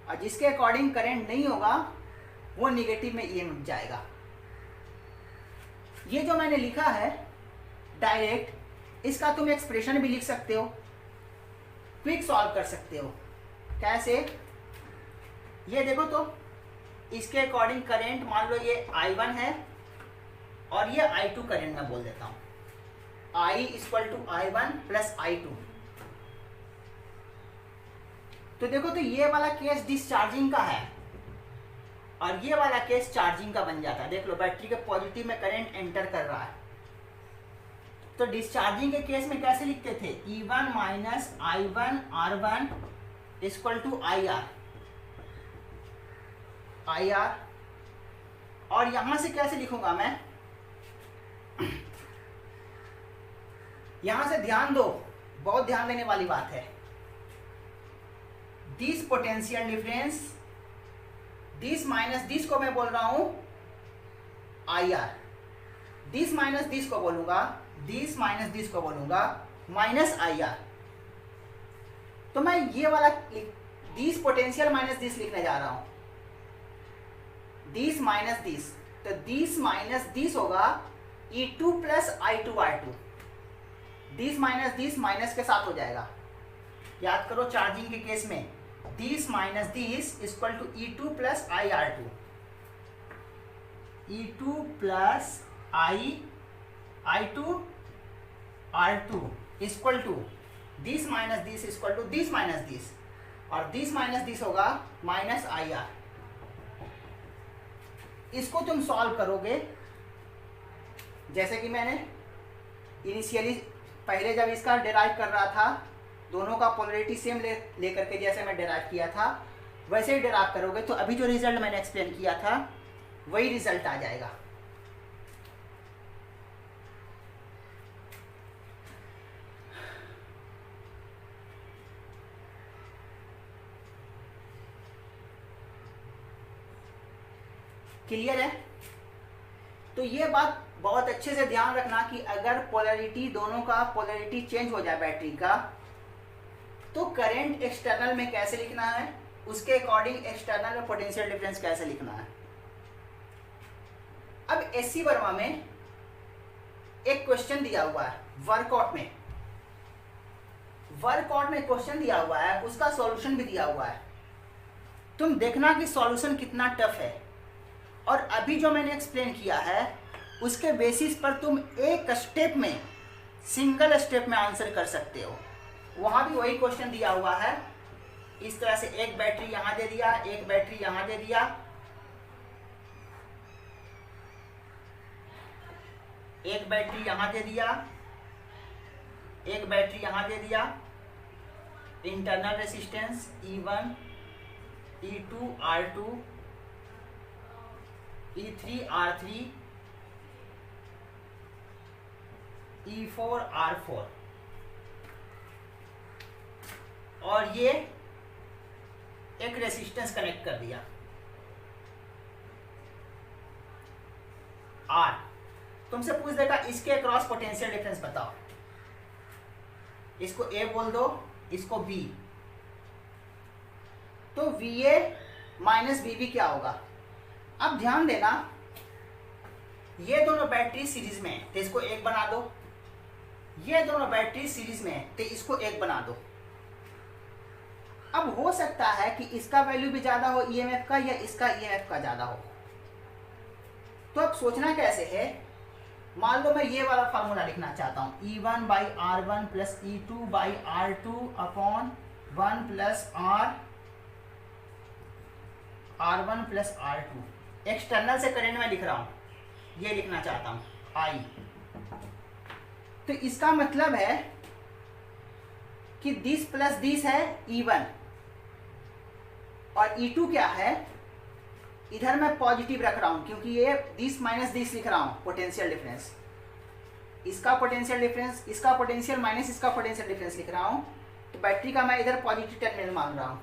और जिसके अकॉर्डिंग करंट नहीं होगा वो निगेटिव में ईएमएफ जाएगा। ये जो मैंने लिखा है डायरेक्ट, इसका तुम एक्सप्रेशन भी लिख सकते हो, क्विक सॉल्व कर सकते हो। कैसे, ये देखो तो इसके अकॉर्डिंग करंट मान लो ये I1 है और ये I2 करंट मैं बोल देता हूं, I = I1 + I2। तो देखो तो ये वाला केस डिस्चार्जिंग का है और ये वाला केस चार्जिंग का बन जाता है। देख लो बैटरी के पॉजिटिव में करंट एंटर कर रहा है। तो डिस्चार्जिंग के केस में कैसे लिखते थे, E1 - I1 R1 = IR। और यहां से कैसे लिखूंगा मैं, यहां से ध्यान दो, बहुत ध्यान देने वाली बात है। This potential difference, this minus this को मैं बोल रहा हूं IR, दिस माइनस दिस को बोलूंगा, दिस माइनस दिस को बोलूंगा -IR। तो मैं ये वाला दिस पोटेंशियल माइनस दिस लिखने जा रहा हूं, दिस माइनस दिस। तो दिस माइनस दिस होगा E2 + I2 R2। This minus this minus के साथ हो जाएगा, याद करो चार्जिंग के केस में this minus this = E2 + IR2, E2 + I2 R2 = this minus this = this minus this, और दिस माइनस दिस होगा -IR। इसको तुम सॉल्व करोगे, जैसे कि मैंने इनिशियली पहले जब इसका डिराइव कर रहा था, दोनों का पोलैरिटी सेम लेकर के जैसे मैं डिराइव किया था वैसे ही डिराइव करोगे, तो अभी जो रिजल्ट मैंने एक्सप्लेन किया था वही रिजल्ट आ जाएगा। क्लियर है? तो ये बात बहुत अच्छे से ध्यान रखना कि अगर पोलैरिटी, दोनों का पोलैरिटी चेंज हो जाए बैटरी का, तो करंट एक्सटर्नल में कैसे लिखना है, उसके अकॉर्डिंग एक्सटर्नल में पोटेंशियल डिफरेंस कैसे लिखना है। अब एससी वर्मा में एक क्वेश्चन दिया हुआ है, वर्कआउट में क्वेश्चन दिया हुआ है, उसका सॉल्यूशन भी दिया हुआ है। तुम देखना कि सॉल्यूशन कितना टफ है, और अभी जो मैंने एक्सप्लेन किया है उसके बेसिस पर तुम एक स्टेप में, सिंगल स्टेप में आंसर कर सकते हो। वहां भी वही क्वेश्चन दिया हुआ है, इस तरह से एक बैटरी यहां दे दिया, एक बैटरी यहां दे दिया, एक बैटरी यहां दे दिया, एक बैटरी यहां दे दिया, internal resistance E1 E2 R2 E3 R3 E4 R4, और ये एक रेसिस्टेंस कनेक्ट कर दिया R। तुमसे पूछ देगा इसके अक्रॉस पोटेंशियल डिफरेंस बताओ, इसको A बोल दो, इसको B, तो VA - VB क्या होगा। अब ध्यान देना, ये दोनों बैटरी सीरीज में है तो इसको एक बना दो, ये दोनों बैटरी सीरीज में है तो इसको एक बना दो। अब हो सकता है कि इसका वैल्यू भी ज्यादा हो ईएमएफ का, या इसका ईएमएफ का ज्यादा हो। तो अब सोचना कैसे है, मान लो मैं ये वाला फार्मूला लिखना चाहता हूं, E1 / R1 + E2 / R2 / 1 + R1 + R2। External से करंट में लिख रहा हूँ, ये लिखना चाहता हूँ आई। तो इसका मतलब है कि दिस प्लस दिस है E1 और E2 क्या है, इधर मैं पॉजिटिव रख रहा हूं क्योंकि ये दिस माइनस दिस लिख रहा हूं पोटेंशियल डिफरेंस, इसका पोटेंशियल डिफरेंस, इसका पोटेंशियल माइनस इसका पोटेंशियल डिफरेंस लिख रहा हूं। तो बैटरी का मैं इधर पॉजिटिव टर्मिनल मान रहा हूं।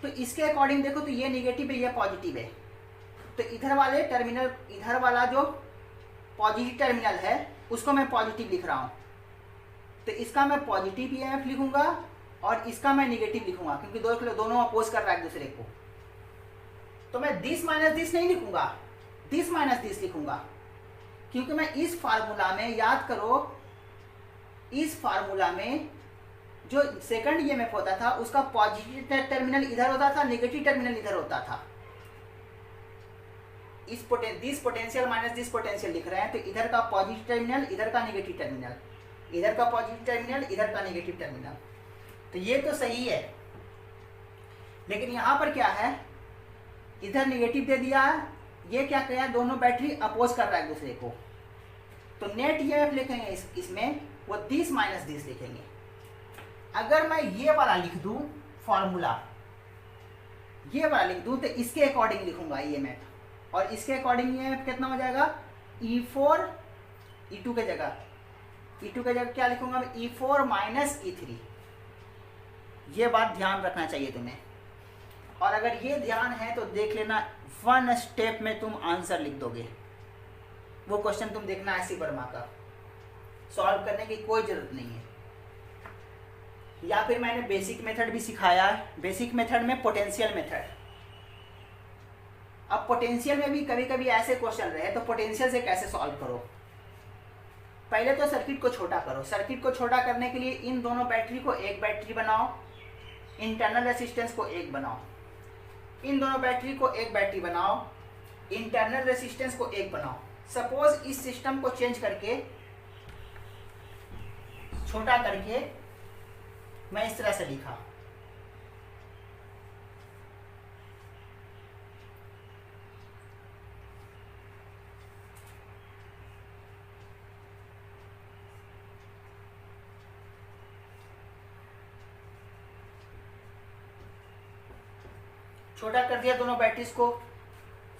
तो इसके अकॉर्डिंग देखो तो ये निगेटिव है, ये पॉजिटिव है, तो इधर वाले टर्मिनल, इधर वाला जो पॉजिटिव टर्मिनल है उसको मैं पॉजिटिव लिख रहा हूं। तो इसका मैं पॉजिटिव ईएमएफ लिखूंगा और इसका मैं निगेटिव लिखूंगा क्योंकि दोनों अपोज कर रहा है एक दूसरे को। तो मैं दिस माइनस दिस नहीं लिखूंगा, दिस माइनस दिस लिखूंगा क्योंकि मैं इस फार्मूला में, याद करो, इस फार्मूला में जो सेकंड ईएमएफ होता था उसका पॉजिटिव टर्मिनल इधर होता था, नेगेटिव टर्मिनल इधर होता था। This potential minus this potential लिख रहे हैं, तो इधर का पॉजिटिव टर्मिनल, इधर का नेगेटिव टर्मिनल, इधर का पॉजिटिव टर्मिनल, इधर का नेगेटिव टर्मिनल। तो ये तो सही है, लेकिन यहां पर क्या है, इधर नेगेटिव दे दिया है, ये क्या किया, दोनों बैटरी अपोज कर रहा है एक दूसरे को। तो नेट ईएमएफ लिखेंगे इसमें वो दिस माइनस दिस लिखेंगे। अगर मैं ये वाला लिख दूं फॉर्मूला, ये वाला लिख दूं, तो इसके अकॉर्डिंग लिखूंगा ईएमएफ, और इसके अकॉर्डिंग ईएमएफ कितना हो जाएगा, E4, E2 के जगह, E2 के जगह क्या लिखूंगा मैं, E4 माइनस E3। ये बात ध्यान रखना चाहिए तुम्हें, और अगर ये ध्यान है तो देख लेना 1 स्टेप में तुम आंसर लिख दोगे। वो क्वेश्चन तुम देखना ऐसी वर्मा का, सॉल्व करने की कोई जरूरत नहीं है। या फिर मैंने बेसिक मेथड भी सिखाया है, बेसिक मेथड में पोटेंशियल मेथड। अब पोटेंशियल में भी कभी कभी ऐसे क्वेश्चन रहे तो पोटेंशियल से कैसे सॉल्व करो। पहले तो सर्किट को छोटा करो, सर्किट को छोटा करने के लिए इन दोनों बैटरी को एक बैटरी बनाओ, इंटरनल रेसिस्टेंस को एक बनाओ, इन दोनों बैटरी को एक बैटरी बनाओ, इंटरनल रेसिस्टेंस को एक बनाओ। सपोज इस सिस्टम को चेंज करके, छोटा करके मैं इस तरह से लिखा, छोटा कर दिया, दोनों बैटरीज को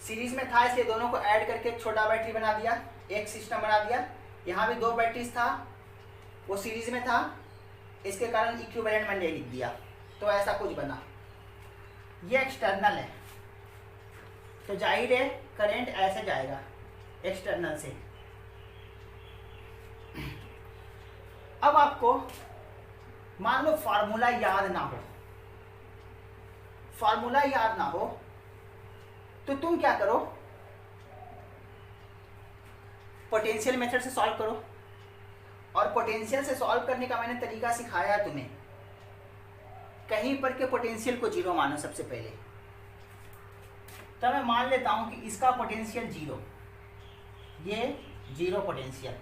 सीरीज में था इसलिए दोनों को ऐड करके एक छोटा बैटरी बना दिया, एक सिस्टम बना दिया। यहाँ भी 2 बैटरीज था, वो सीरीज में था, इसके कारण इक्विवेलेंट मैंने लिख दिया, तो ऐसा कुछ बना। ये एक्सटर्नल है, तो जाहिर है करंट ऐसे जाएगा एक्सटर्नल से। अब आपको मान लो फार्मूला याद ना हो, फार्मूला याद ना हो तो तुम क्या करो, पोटेंशियल मेथड से सॉल्व करो। और पोटेंशियल से सॉल्व करने का मैंने तरीका सिखाया है तुम्हें। कहीं पर के पोटेंशियल को 0 मानो सबसे पहले। तो मैं मान लेता हूं कि इसका पोटेंशियल 0, ये 0 पोटेंशियल,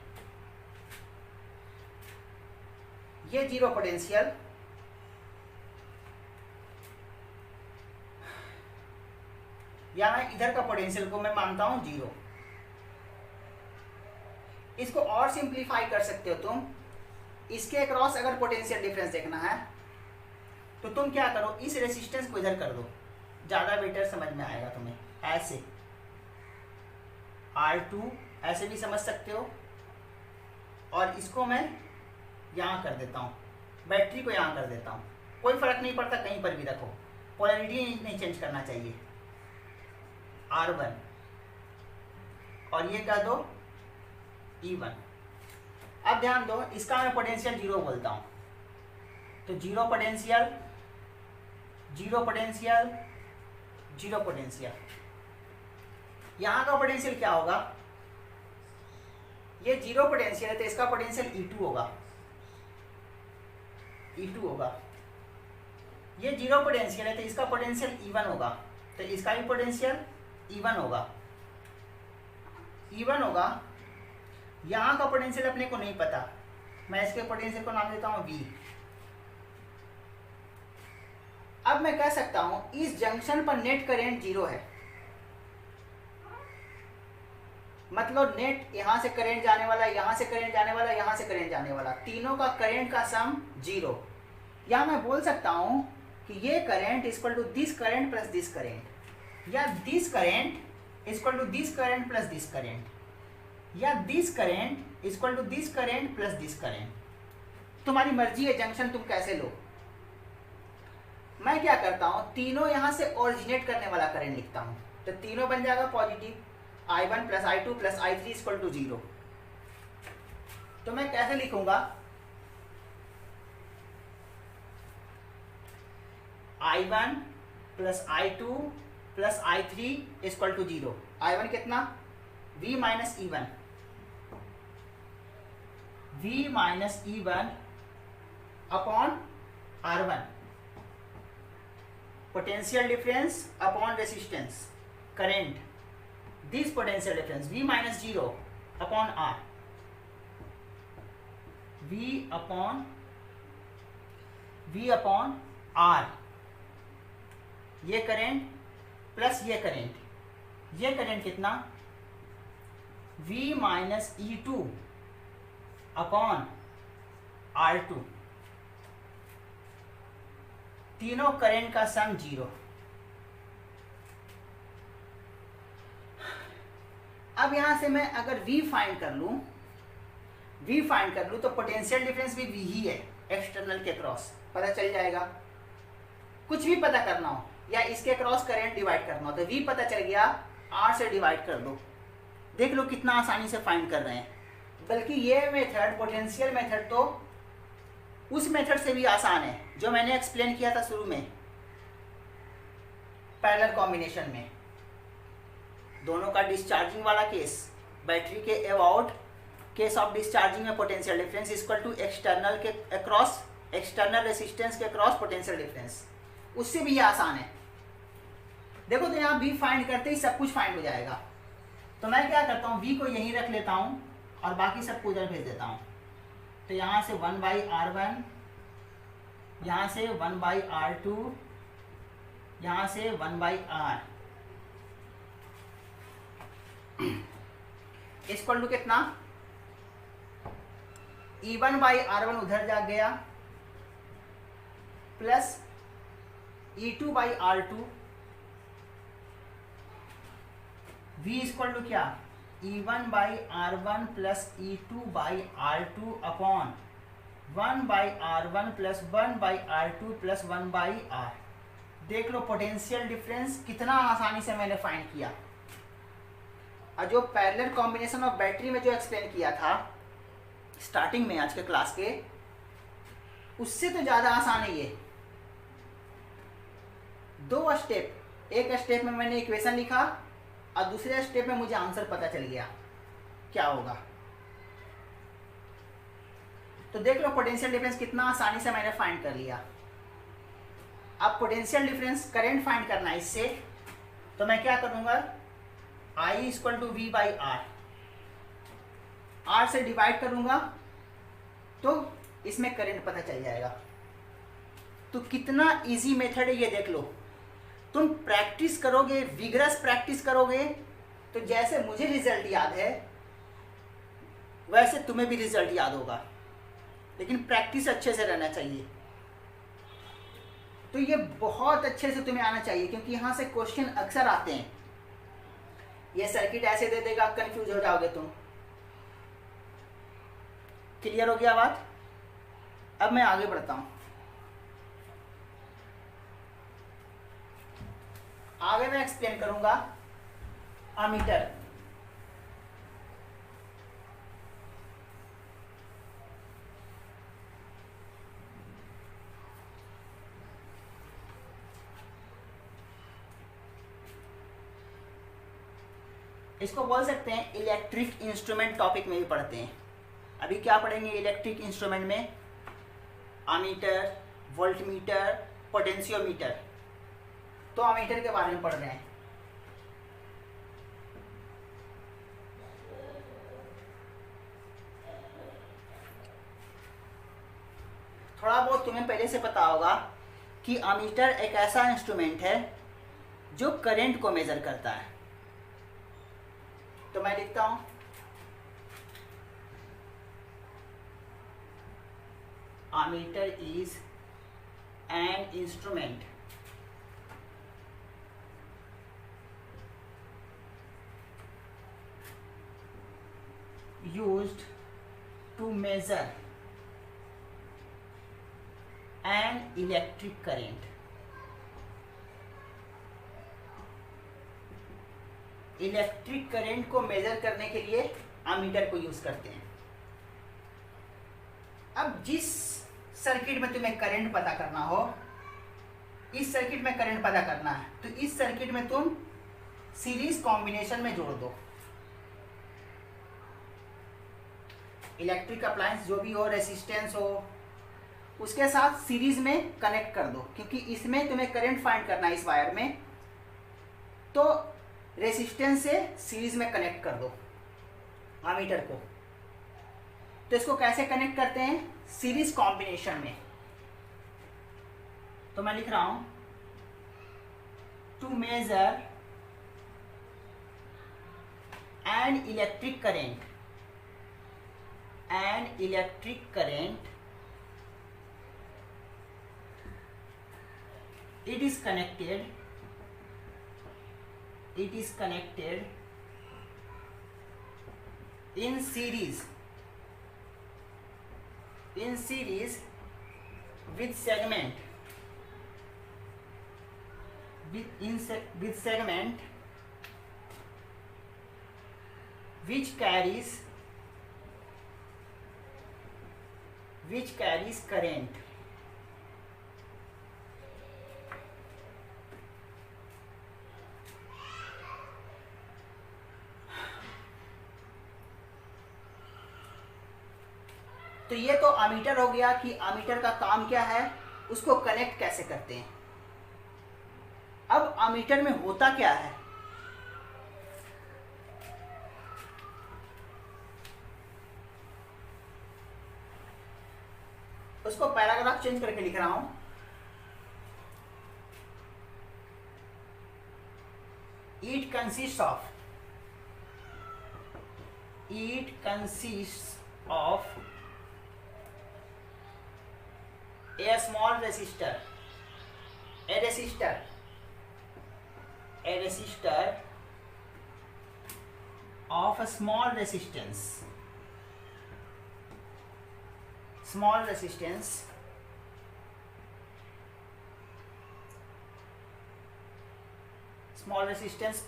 ये 0 पोटेंशियल, या मैं इधर का पोटेंशियल को मैं मानता हूं 0। इसको और सिंप्लीफाई कर सकते हो तुम, इसके अक्रॉस अगर पोटेंशियल डिफरेंस देखना है तो तुम क्या करो, इस रेसिस्टेंस को इधर कर दो, ज़्यादा बेटर समझ में आएगा तुम्हें। ऐसे R2 ऐसे भी समझ सकते हो, और इसको मैं यहाँ कर देता हूँ, बैटरी को यहाँ कर देता हूँ, कोई फर्क नहीं पड़ता, कहीं पर भी रखो, पोलैरिटी नहीं चेंज करना चाहिए। R1 और ये कह दो E1। अब ध्यान दो, इसका मैं पोटेंशियल 0 बोलता हूं, तो 0 पोटेंशियल, 0 पोटेंशियल, 0 पोटेंशियल। यहां का पोटेंशियल क्या होगा, ये 0 पोटेंशियल है तो इसका पोटेंशियल E2 होगा, E2 होगा। ये 0 पोटेंशियल है तो इसका पोटेंशियल E1 होगा, तो इसका भी पोटेंशियल E1 होगा, E1 होगा। यहाँ का पोटेंशियल अपने को नहीं पता, मैं इसके पोटेंशियल को नाम देता हूँ V। अब मैं कह सकता हूँ इस जंक्शन पर नेट करंट 0 है, मतलब नेट यहाँ से करंट जाने वाला, यहाँ से करंट जाने वाला, यहाँ से करंट जाने वाला, तीनों का करंट का सम 0। या मैं बोल सकता हूँ कि ये current equal to this current plus this current, या this current equal to this current plus this current, या this current equal to this current plus this current. तुम्हारी मर्जी है जंक्शन तुम कैसे लो। मैं क्या करता हूँ, तीनों यहाँ से ओरिजिनेट करने वाला करंट लिखता हूँ, तो तीनों बन जाएगा positive, I1 plus I2 plus I3 equal to 0। तो मैं कैसे लिखूंगा, I1 plus I2 plus I3 equal to 0। I1 कितना, V minus E1, V minus E1 upon R1, potential difference upon resistance current, this potential difference V minus 0 upon R, V upon R, ये current plus ये current कितना, V minus E2 upon R2, तीनों current का सम 0। अब यहां से मैं अगर V फाइंड कर लूं तो पोटेंशियल डिफरेंस भी V ही है, एक्सटर्नल के क्रॉस पता चल जाएगा। कुछ भी पता करना हो या इसके क्रॉस करंट डिवाइड करना हो तो V पता चल गया, R से डिवाइड कर दो, देख लो कितना आसानी से फाइंड कर रहे हैं। बल्कि ये मेथड, पोटेंशियल मेथड तो उस मेथड से भी आसान है जो मैंने एक्सप्लेन किया था शुरू में, पैरेलल कॉम्बिनेशन में। दोनों का डिस्चार्जिंग वाला केस, बैटरी के अबाउट केस ऑफ डिस्चार्जिंग में potential difference equal to external के अक्रॉस, एक्सटर्नल रेसिस्टेंस के अक्रॉस पोटेंशियल डिफरेंस, उससे भी ये आसान है। देखो तो यहाँ V फाइंड करते ही सब कुछ फाइंड हो जाएगा। तो मैं क्या करता हूँ, V को यहीं रख लेता हूँ और बाकी सबको उधर भेज देता हूँ। तो यहाँ से 1/R1, यहाँ से 1/R2, यहाँ से 1/R इक्वल टू कितना, E1/R1 उधर जा गया plus E2/R2, V equal to क्या, E1/R1 plus E2/R2 upon 1/R1 plus 1/R2 plus 1/R। देख लो पोटेंशियल डिफरेंस कितना आसानी से मैंने फाइंड किया। और जो पैरेलल कॉम्बिनेशन ऑफ बैटरी में जो एक्सप्लेन किया था स्टार्टिंग में आज के क्लास के, उससे तो ज़्यादा आसान है ये। 2 स्टेप, एक स्टेप में मैंने इक्वेशन लिखा और दूसरे स्टेप में मुझे आंसर पता चल गया क्या होगा। तो देख लो पोटेंशियल डिफरेंस कितना आसानी से मैंने फाइंड कर लिया। अब पोटेंशियल डिफरेंस करंट फाइंड करना है इससे, तो मैं क्या करूंगा, I equal to V/R, R से डिवाइड करूंगा तो इसमें करंट पता चल जाएगा। तो कितना इजी मेथड है ये देख लो। तुम प्रैक्टिस करोगे, विगरस प्रैक्टिस करोगे तो जैसे मुझे रिजल्ट याद है वैसे तुम्हें भी रिजल्ट याद होगा, लेकिन प्रैक्टिस अच्छे से रहना चाहिए। तो ये बहुत अच्छे से तुम्हें आना चाहिए क्योंकि यहाँ से क्वेश्चन अक्सर आते हैं। ये सर्किट ऐसे दे देगा, कंफ्यूज हो जाओगे तुम। क्लियर हो गया बात? अब मैं आगे बढ़ता हूं। आगे मैं एक्सप्लेन करूंगा अमीटर। इसको बोल सकते हैं इलेक्ट्रिक इंस्ट्रूमेंट, टॉपिक में भी पढ़ते हैं। अभी क्या पढ़ेंगे इलेक्ट्रिक इंस्ट्रूमेंट में, अमीटर, वोल्टमीटर, पोटेंशियोमीटर। तो अमीटर के बारे में पढ़ रहे हैं। थोड़ा बहुत तुम्हें पहले से पता होगा कि अमीटर एक ऐसा इंस्ट्रूमेंट है जो करंट को मेजर करता है। तो तो मैं लिखता हूं ammeter is an instrument used to measure an electric current. Electric current को मेजर करने के लिए अमीटर को यूज करते हैं। अब जिस सर्किट में तुम्हें करंट पता करना हो, इस सर्किट में करंट पता करना है, तो इस सर्किट में तुम सीरीज कॉम्बिनेशन में जोड़ दो। इलेक्ट्रिक अप्लायंस जो भी हो, रेसिस्टेंस हो, उसके साथ सीरीज में कनेक्ट कर दो, क्योंकि इसमें तुम्हें करंट फाइंड करना है इस वायर में, तो रेसिस्टेंस से सीरीज में कनेक्ट कर दो अमीटर को। तो इसको कैसे कनेक्ट करते हैं? सीरीज कॉम्बिनेशन में। तो मैं लिख रहा हूं to measure an electric current, it is connected in series with segment which carries current. तो ये तो अमीटर हो गया कि अमीटर का काम क्या है, उसको कनेक्ट कैसे करते हैं। अब अमीटर में होता क्या है? उसको पैराग्राफ चेंज करके लिख रहा हूं। It consists of a small resistor, a resistor of a small resistance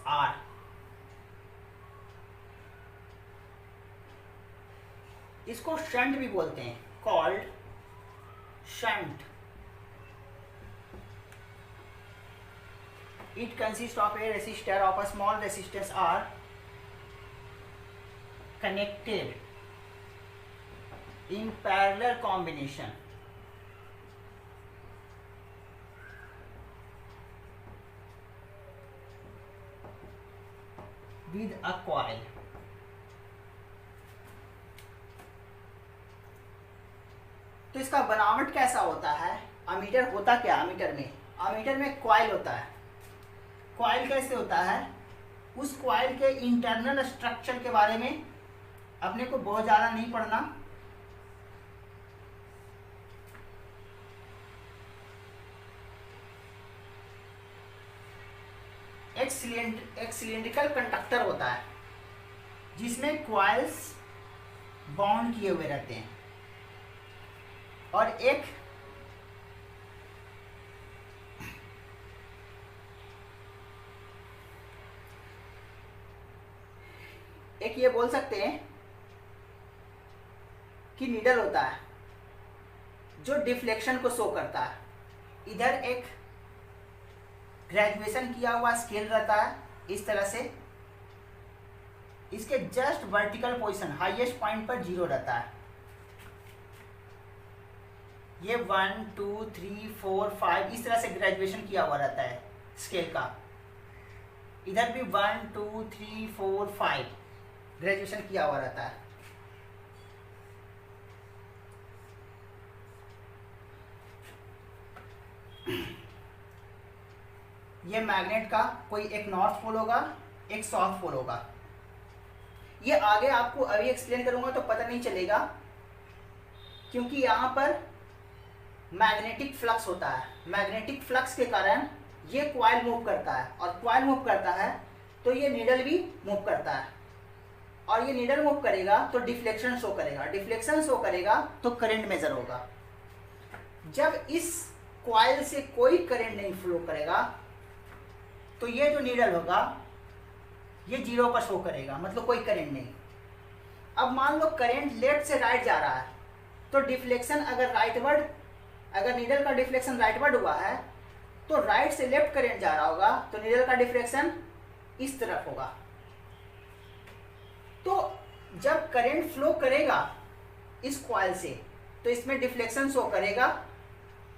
R, इसको शंट भी बोलते हैं, called shunt. It consists of a resistor of a small resistance R connected in parallel combination with a coil. तो इसका बनावट कैसा होता है? अमीटर होता क्या? अमीटर में कॉइल होता है। कॉइल कैसे होता है? उस कॉइल के इंटरनल स्ट्रक्चर के बारे में अपने को बहुत ज़्यादा नहीं पढ़ना। एक सिलिंड्रिकल कंडक्टर होता है जिसमें कॉइल्स बाउंड किए हुए रहते हैं, और एक ये बोल सकते हैं कि नीडल होता है जो डिफ्लेक्शन को शो करता है। इधर एक ग्रेजुएशन किया हुआ स्केल रहता है इस तरह से, इसके just vertical position highest point पर 0 रहता है। ये 1 2 3 4 5 इस तरह से ग्रेजुएशन किया हुआ रहता है स्केल का। इधर भी 1 2 3 4 5 ग्रेजुएशन किया हुआ रहता है। ये मैग्नेट का कोई एक नॉर्थ पोल होगा, एक साउथ पोल होगा। ये आगे आपको अभी एक्सप्लेन करूंगा तो पता नहीं चलेगा, क्योंकि यहाँ पर मैग्नेटिक फ्लक्स होता है। मैग्नेटिक फ्लक्स के कारण ये कॉइल मूव करता है, और कॉइल मूव करता है तो ये नीडल भी मूव करता है, और ये नीडल मूव करेगा तो डिफ्लेक्शन शो करेगा, डिफ्लेक्शन शो करेगा तो करंट मेजर होगा। जब इस कॉइल से कोई करंट नहीं फ्लो करेगा तो ये जो नीडल होगा ये 0 पर शो करेगा, मतलब कोई करंट नहीं। अब मान लो करंट लेफ्ट से राइट जा रहा है, तो डिफ्लेक्शन अगर राइटवर्ड, अगर नीडल का डिफ्लेक्शन राइटवर्ड हुआ है तो राइट से लेफ्ट करंट जा रहा होगा, तो नीडल का डिफ्लेक्शन इस तरफ होगा। तो जब करंट फ्लो करेगा इस कॉइल से तो इसमें डिफ्लेक्शन शो करेगा,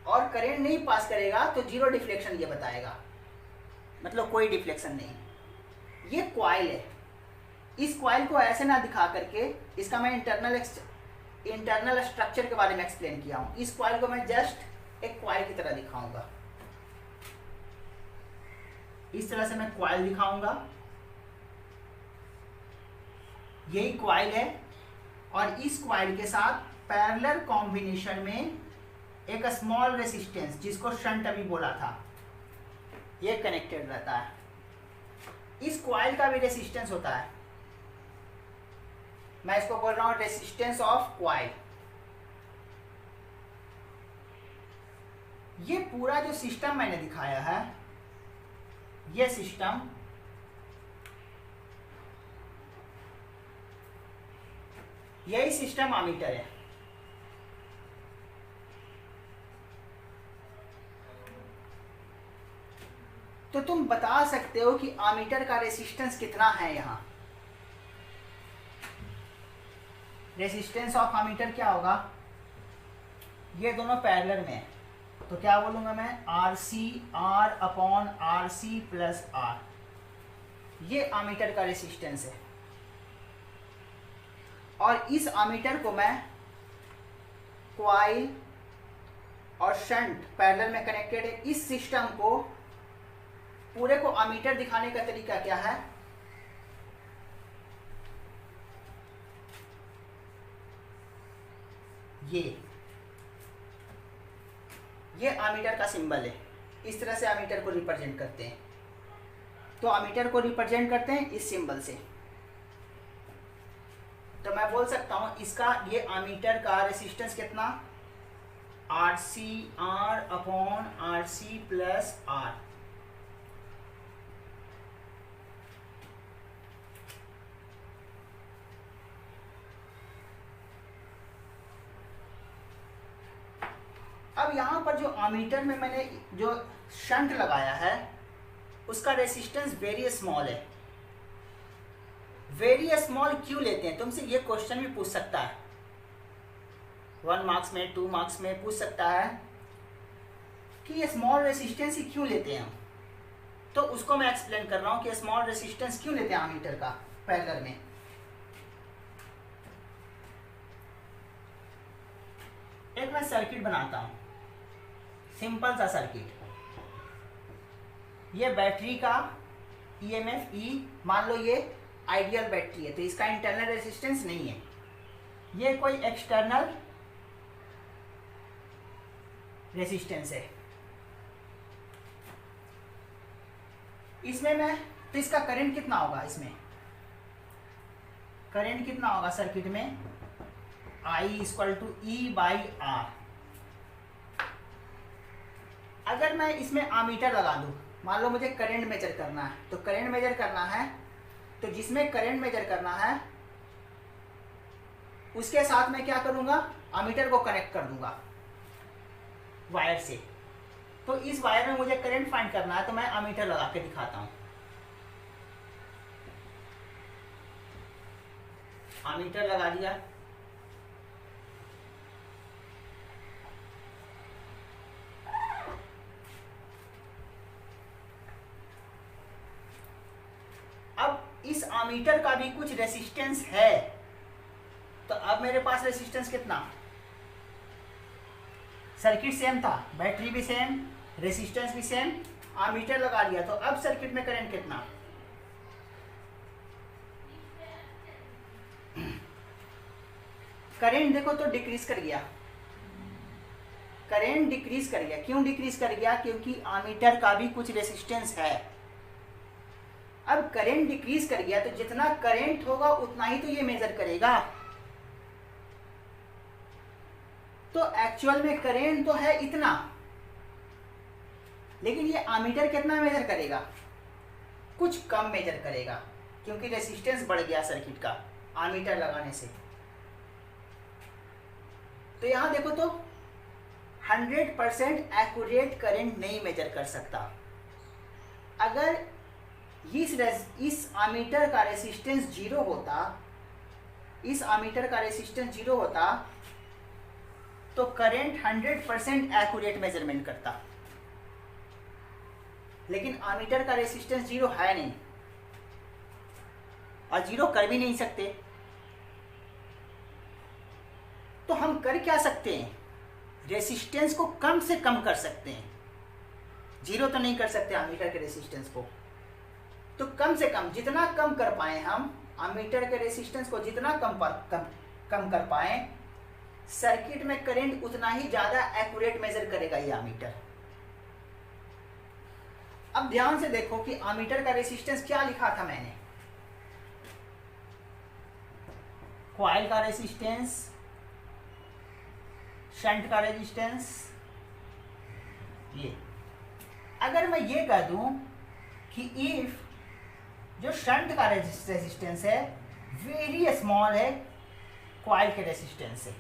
और करंट नहीं पास करेगा तो 0 डिफ्लेक्शन ये बताएगा, मतलब कोई डिफ्लेक्शन नहीं। ये कॉइल है। इस कॉइल को ऐसे ना दिखा करके, इसका मैं इंटरनल स्ट्रक्चर के बारे में एक्सप्लेन किया हूं। इस कॉइल को मैं जस्ट एक कॉइल की तरह दिखाऊंगा। इस तरह से मैं कॉइल दिखाऊंगा, यही कॉइल है, और इस कॉइल के साथ पैरेलल कॉम्बिनेशन में एक स्मॉल रेसिस्टेंस, जिसको शंट अभी बोला था, ये कनेक्टेड रहता है। इस कॉइल का भी रेसिस्टेंस होता है, मैं इसको बोल रहा हूं रेसिस्टेंस ऑफ कॉइल। ये पूरा जो सिस्टम मैंने दिखाया है, ये सिस्टम यही सिस्टम एमीटर है। तो तुम बता सकते हो कि एमीटर का रेसिस्टेंस कितना है। यहाँ रेसिस्टेंस ऑफ एमीटर क्या होगा, ये दोनों पैरेलल में है, तो क्या बोलूंगा मैं, R/C प्लस R, ये एमीटर का रेसिस्टेंस है। और इस एमीटर को मैं कॉइल और शंट पैरेलल में कनेक्टेड है। इस सिस्टम को पूरे को एमीटर दिखाने का तरीका क्या है, ये एमीटर का सिंबल है। इस तरह से एमीटर को रिप्रेजेंट करते हैं। तो एमीटर को रिप्रेजेंट करते हैं इस सिंबल से। तो मैं बोल सकता हूं इसका, ये एमीटर का रेसिस्टेंस कितना, R/C प्लस R। अब यहाँ पर जो एमीटर में मैंने जो शंट लगाया है उसका रेसिस्टेंस वेरी स्मॉल है। वेरी स्मॉल क्यों लेते हैं, तुमसे ये क्वेश्चन भी पूछ सकता है, 1 मार्क्स में, 2 मार्क्स में पूछ सकता है कि ये स्मॉल रेसिस्टेंस ही क्यों लेते हैं। तो उसको मैं एक्सप्लेन कर रहा हूँ कि स्मॉल रेसिस्टेंस क्यों लेते हैं एमीटर का पैरेलल में। एक मैं सर्किट बनाता हूँ, सिंपल सा सर्किट। ये बैटरी का EMF E, मान लो ये आइडियल बैटरी है तो इसका इंटरनल रेजिस्टेंस नहीं है, ये कोई एक्सटर्नल रेजिस्टेंस है। इसमें मैं, तो इसका करंट कितना होगा, इसमें करंट कितना होगा सर्किट में, I=E/R। अगर मैं इसमें एमीटर लगा दूं, मान लो मुझे करंट मेजर करना है, तो करंट मेजर करना है तो जिसमें करंट मेजर करना है उसके साथ मैं क्या करूंगा, एमीटर को कनेक्ट कर दूंगा वायर से। तो इस वायर में मुझे करंट फाइंड करना है तो मैं एमीटर लगा के दिखाता हूं। एमीटर लगा दिया, इस एमीटर का भी कुछ रेसिस्टेंस है, तो अब मेरे पास रेसिस्टेंस कितना, सर्किट सेम था, बैटरी भी सेम, रेसिस्टेंस भी सेम, एमीटर लगा दिया, तो अब सर्किट में करंट कितना, करंट देखो तो डिक्रीज कर गया, करंट डिक्रीज कर गया। क्यों डिक्रीज कर गया? क्योंकि एमीटर का भी कुछ रेसिस्टेंस है। अब करंट डिक्रीज कर गया तो जितना करंट होगा उतना ही तो ये मेजर करेगा। तो एक्चुअल में करंट तो है इतना, लेकिन ये एमीटर कितना मेजर करेगा? कुछ कम मेजर करेगा, क्योंकि रेसिस्टेंस बढ़ गया सर्किट का एमीटर लगाने से। तो यहां देखो तो 100% एक्यूरेट करंट नहीं मेजर कर सकता। अगर इस एमीटर का रेसिस्टेंस जीरो होता, इस एमीटर का रेसिस्टेंस जीरो होता तो करंट 100% एक्यूरेट मेजरमेंट करता, लेकिन एमीटर का रेसिस्टेंस जीरो है नहीं और जीरो कर भी नहीं सकते। तो हम कर क्या सकते हैं? रेसिस्टेंस को कम से कम कर सकते हैं। जीरो तो नहीं कर सकते एमीटर के रेसिस्टेंस को, तो कम से कम जितना कम कर पाए हम एमीटर के रेसिस्टेंस को जितना कम कर पाए, सर्किट में करंट उतना ही ज्यादा एक्यूरेट मेजर करेगा ये एमीटर। अब ध्यान से देखो कि एमीटर का रेसिस्टेंस क्या लिखा था मैंने। कॉइल का रेसिस्टेंस, शंट का रेजिस्टेंस, ये अगर मैं ये कह दूं कि इफ जो शंट का रेजिस्टेंस है वेरी स्मॉल है कॉइल के रेजिस्टेंस से,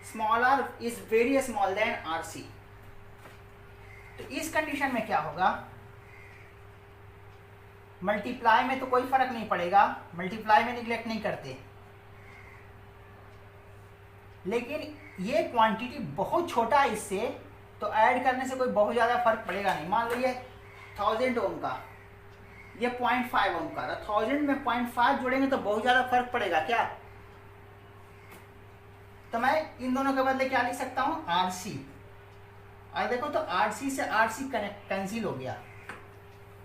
small R is very small than RC, तो इस कंडीशन में क्या होगा? मल्टीप्लाई में तो कोई फर्क नहीं पड़ेगा, मल्टीप्लाई में निगलेक्ट नहीं करते, लेकिन ये क्वांटिटी बहुत छोटा है इससे, तो ऐड करने से कोई बहुत ज़्यादा फर्क पड़ेगा नहीं। मान लो ये 1000 ओम का, ये 0.5 ओम का, 1000 में 0.5 जोड़ेंगे तो बहुत ज़्यादा फर्क पड़ेगा क्या? तो मैं इन दोनों के बदले क्या लिख सकता हूँ? आरसी। और देखो तो आरसी से आरसी कैंसिल हो गया,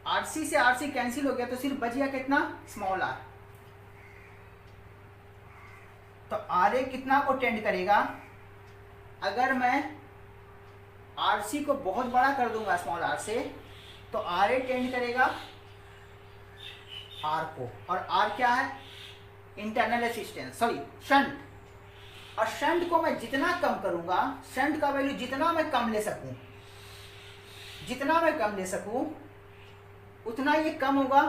आरसी से आरसी कैंसिल हो गया, तो सिर्फ बच गया कितना? Small R. तो आर ए कितना को टेंड करेगा? अगर मैं आरसी को बहुत बड़ा कर दूंगा स्मॉल आर से, तो आर ए टेंड करेगा आर को, और आर क्या है? Internal resistance, sorry shunt. और शंट को मैं जितना कम करूंगा, शंट का वैल्यू जितना मैं कम ले सकूं, जितना मैं कम ले सकूं उतना ये कम होगा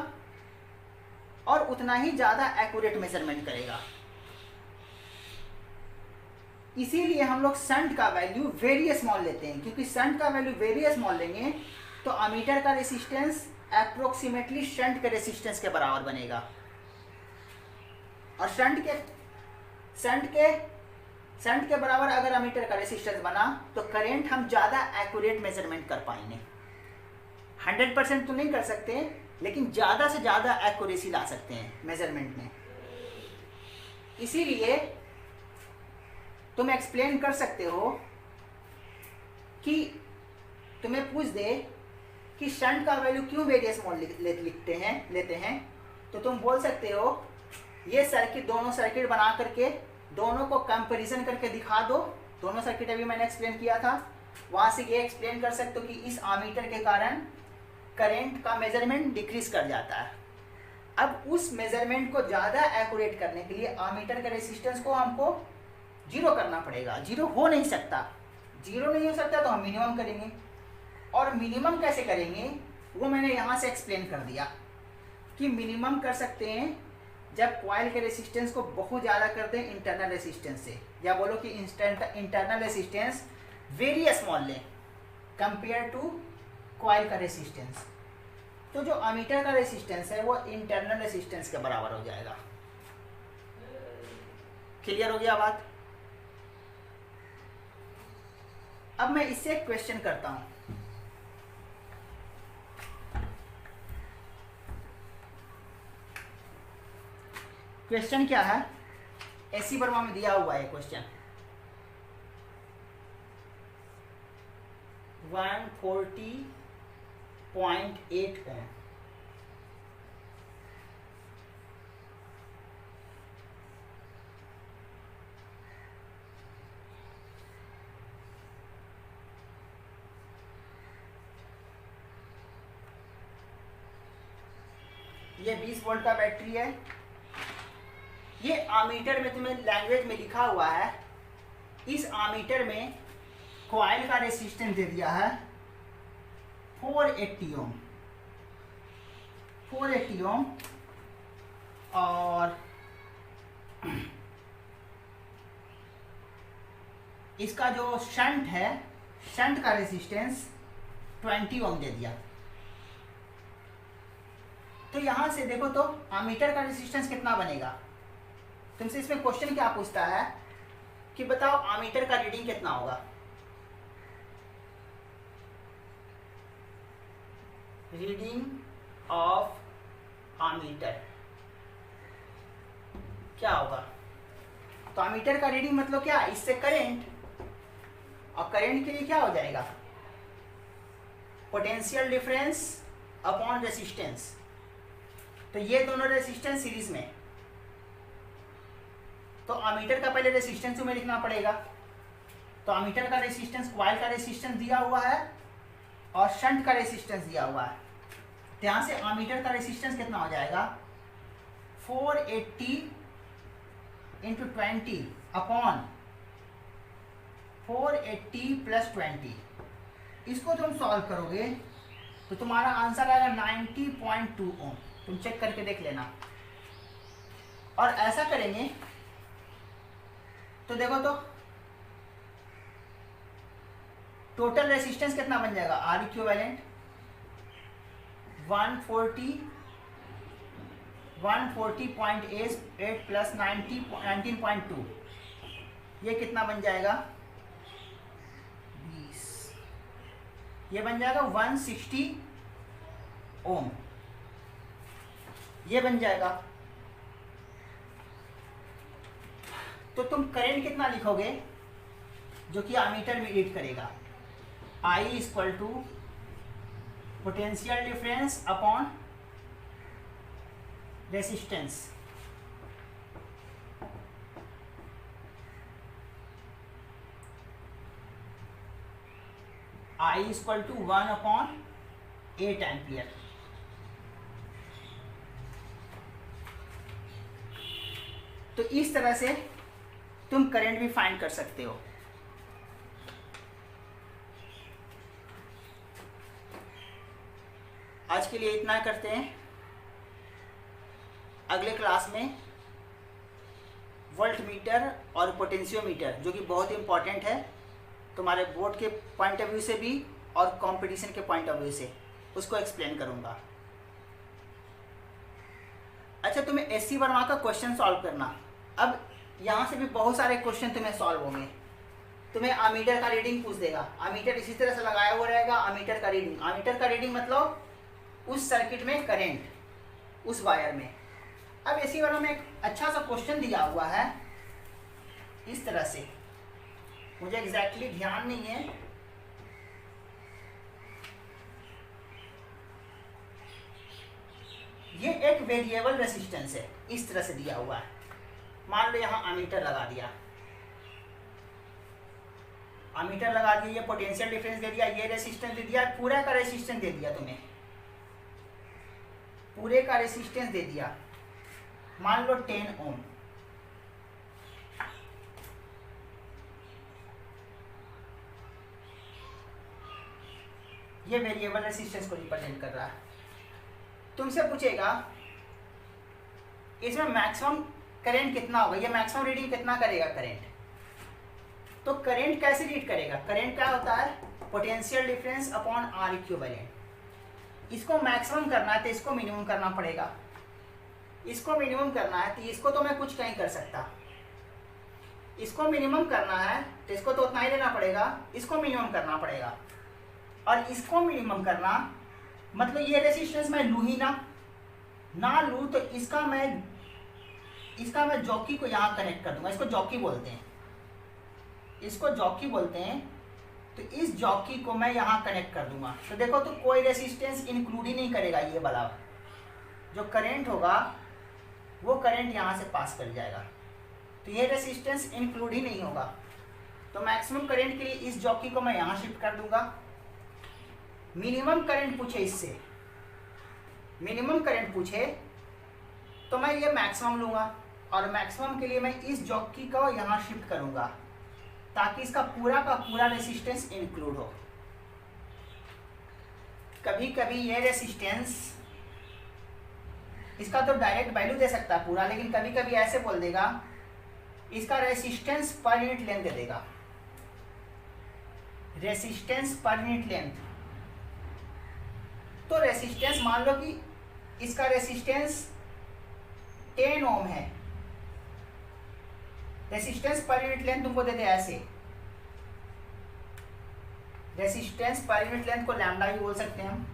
और उतना ही ज्यादा एक्यूरेट मेजरमेंट करेगा। इसीलिए हम लोग शंट का वैल्यू वेरी स्मॉल लेते हैं, क्योंकि शंट का वैल्यू वेरी स्मॉल लेंगे तो एमीटर का रेसिस्टेंस अप्रोक्सीमेटली शंट के रेसिस्टेंस के बराबर बनेगा, और शंट के बराबर अगर एमीटर का रेसिस्टेंस बना तो करंट हम ज़्यादा एक्यूरेट मेजरमेंट कर पाएंगे। 100% तो नहीं कर सकते, लेकिन ज़्यादा से ज़्यादा एक्यूरेसी ला सकते हैं मेजरमेंट में। इसीलिए तुम एक्सप्लेन कर सकते हो कि तुम्हें पूछ दे कि शंट का वैल्यू क्यों वेरी स्मॉल लेते हैं, तो तुम बोल सकते हो ये सर्किट, दोनों सर्किट बना करके दोनों को कंपैरिजन करके दिखा दो। दोनों सर्किट अभी मैंने एक्सप्लेन किया था, वहां से ये एक्सप्लेन कर सकते हो कि इस एमीटर के कारण करंट का मेजरमेंट डिक्रीज कर जाता है। अब उस मेजरमेंट को ज़्यादा एक्यूरेट करने के लिए एमीटर के रेसिस्टेंस को हमको जीरो करना पड़ेगा। जीरो हो नहीं सकता, जीरो नहीं हो सकता तो हम मिनिमम करेंगे, और मिनिमम कैसे करेंगे वो मैंने यहाँ से एक्सप्लेन कर दिया कि मिनिमम कर सकते हैं जब कॉइल के रेसिस्टेंस को बहुत ज़्यादा कर दें इंटरनल रेसिस्टेंस से, या बोलो कि इंटरनल रेसिस्टेंस वेरी स्मॉल लें कंपेयर टू कॉइल का रेसिस्टेंस, तो जो एमीटर का रेसिस्टेंस है वो इंटरनल रेसिस्टेंस के बराबर हो जाएगा। क्लियर हो गया बात? अब मैं इससे एक क्वेश्चन करता हूं। क्वेश्चन क्या है? एसी वर्मा में दिया हुआ है क्वेश्चन 140.8 ओम। ये 20 वोल्ट का बैटरी है। ये आमीटर में तुम्हें लैंग्वेज में लिखा हुआ है, इस आमीटर में कॉइल का रेसिस्टेंस दे दिया है 480 ओम, 480 ओम, और इसका जो शंट है, शंट का रेसिस्टेंस 20 ओम दे दिया। तो यहां से देखो तो आमीटर का रेसिस्टेंस कितना बनेगा। तुमसे इसमें क्वेश्चन क्या पूछता है कि बताओ आमीटर का रीडिंग कितना होगा। रीडिंग ऑफ आमीटर क्या होगा। तो आमीटर का रीडिंग मतलब क्या, इससे करंट, और करंट के लिए क्या हो जाएगा, पोटेंशियल डिफरेंस अपॉन रेसिस्टेंस। तो ये दोनों रेसिस्टेंस सीरीज में, तो आमीटर का पहले रेसिस्टेंस तुम्हें लिखना पड़ेगा। तो आमीटर का रेसिस्टेंस, कॉइल का रेसिस्टेंस दिया हुआ है और शंट का रेसिस्टेंस दिया हुआ है। तो यहां से आमीटर का रेसिस्टेंस कितना हो जाएगा, 480 इंटू 20 अपॉन 480 प्लस 20। इसको तुम सॉल्व करोगे तो तुम्हारा आंसर आएगा 90.2 ओम। तुम चेक करके देख लेना। और ऐसा करेंगे तो देखो तो टोटल रेसिस्टेंस कितना बन जाएगा, आर इक्विवेलेंट 140.8 प्लस 19.2, ये कितना बन जाएगा 20, ये बन जाएगा 160 ओम, ये बन जाएगा। तो तुम करंट कितना लिखोगे जो कि आमीटर में रीड करेगा, I equal to potential difference upon resistance. I equal to 1/8 ampere. तो इस तरह से तुम करंट भी फाइंड कर सकते हो। आज के लिए इतना करते हैं। अगले क्लास में वोल्ट मीटर और पोटेंशियोमीटर, जो कि बहुत इंपॉर्टेंट है तुम्हारे बोर्ड के पॉइंट ऑफ व्यू से भी और कंपटीशन के पॉइंट ऑफ व्यू से, उसको एक्सप्लेन करूंगा। अच्छा, तुम्हें एससी वर्मा का क्वेश्चन सॉल्व करना। अब यहाँ से भी बहुत सारे क्वेश्चन तुम्हें सॉल्व होंगे। तुम्हें आमीटर का रीडिंग पूछ देगा, आमीटर इसी तरह से लगाया हुआ रहेगा। आमीटर का रीडिंग, आमीटर का रीडिंग मतलब उस सर्किट में करंट, उस वायर में। अब एससी वर्मा में एक अच्छा सा क्वेश्चन दिया हुआ है इस तरह से, मुझे एग्जैक्टली ध्यान नहीं है। ये एक वेरिएबल रेसिस्टेंस है, इस तरह से दिया हुआ है। मान लो यहाँ अमीटर लगा दिया, अमीटर लगा दिया, ये पोटेंशियल डिफरेंस दे दिया, ये रेसिस्टेंस दे दिया, पूरा का रेसिस्टेंस दे दिया तुम्हें, पूरे का रेसिस्टेंस दे दिया, मान लो 10 ओम। ये वेरिएबल रेसिस्टेंस को रिप्रेजेंट कर रहा है। तुमसे पूछेगा इसमें मैक्सिमम करंट कितना होगा, ये मैक्सिमम रीडिंग कितना करेगा करंट। तो करंट कैसे रीड करेगा, करंट क्या होता है, potential difference upon are equivalent. इसको मैक्सिमम करना है तो इसको मिनिमम करना पड़ेगा, इसको मिनिमम करना है तो इसको तो मैं कुछ नहीं कर सकता, इसको मिनिमम करना है तो इसको तो उतना ही लेना पड़ेगा, इसको मिनिमम करना पड़ेगा। और इसको मिनिमम करना मतलब ये रेसिस्टेंस मैं लूँ ही ना लूँ तो इसका मैं जॉकी को यहाँ कनेक्ट कर दूंगा। इसको जॉकी बोलते हैं, इसको जॉकी बोलते हैं। तो इस जॉकी को मैं यहाँ कनेक्ट कर दूंगा। तो देखो तो कोई रेसिस्टेंस इंक्लूड ही नहीं करेगा, ये वाला जो करंट होगा वो करंट यहाँ से पास कर जाएगा, तो ये रेसिस्टेंस इंक्लूड ही नहीं होगा। तो मैक्सिमम करंट के लिए इस जॉकी को मैं यहाँ शिफ्ट कर दूंगा। मिनिमम करंट पूछे, इससे मिनिमम करंट पूछे तो मैं ये मैक्सिमम लूँगा और मैक्सिमम के लिए मैं इस जॉकी को यहाँ शिफ्ट करूँगा ताकि इसका पूरा का पूरा रेसिस्टेंस इंक्लूड हो। कभी कभी ये रेसिस्टेंस इसका तो डायरेक्ट वैल्यू दे सकता है पूरा, लेकिन कभी कभी ऐसे बोल देगा इसका रेसिस्टेंस पर यूनिट लेंथ दे देगा, रेसिस्टेंस पर यूनिट लेंथ। तो रेसिस्टेंस मान लो कि इसका रेसिस्टेंस 10 ओम है, रेसिस्टेंस पर यूनिट लेंथ तुमको दे दे ऐसे, रेसिस्टेंस पर यूनिट लेंथ को लैम्डा भी बोल सकते हैं हम,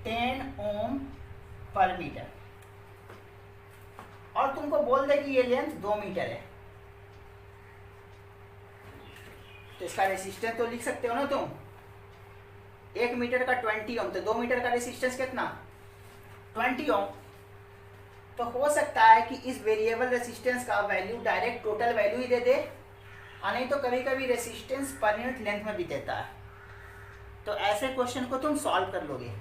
10 ओम पर मीटर, और तुमको बोल दे कि ये लेंथ 2 मीटर है, तो इसका रेसिस्टेंस तो लिख सकते हो ना तुम, 1 मीटर का 20 ओम, तो 2 मीटर का रेसिस्टेंस कितना 20 ओम। तो हो सकता है कि इस वेरिएबल रेसिस्टेंस का वैल्यू डायरेक्ट टोटल वैल्यू ही दे दे, और नहीं तो कभी कभी रेसिस्टेंस पर यूनिट लेंथ में भी देता है। तो ऐसे क्वेश्चन को तुम सॉल्व कर लोगे।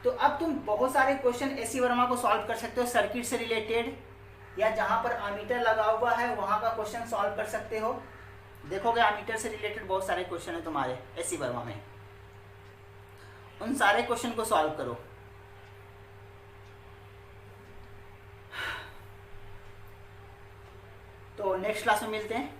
तो अब तुम बहुत सारे क्वेश्चन एसी वर्मा को सॉल्व कर सकते हो, सर्किट से रिलेटेड या जहाँ पर अमीटर लगा हुआ है वहाँ का क्वेश्चन सॉल्व कर सकते हो। देखोगे अमीटर से रिलेटेड बहुत सारे क्वेश्चन है तुम्हारे एसी वर्मा में, उन सारे क्वेश्चन को सॉल्व करो। तो नेक्स्ट क्लास में मिलते हैं।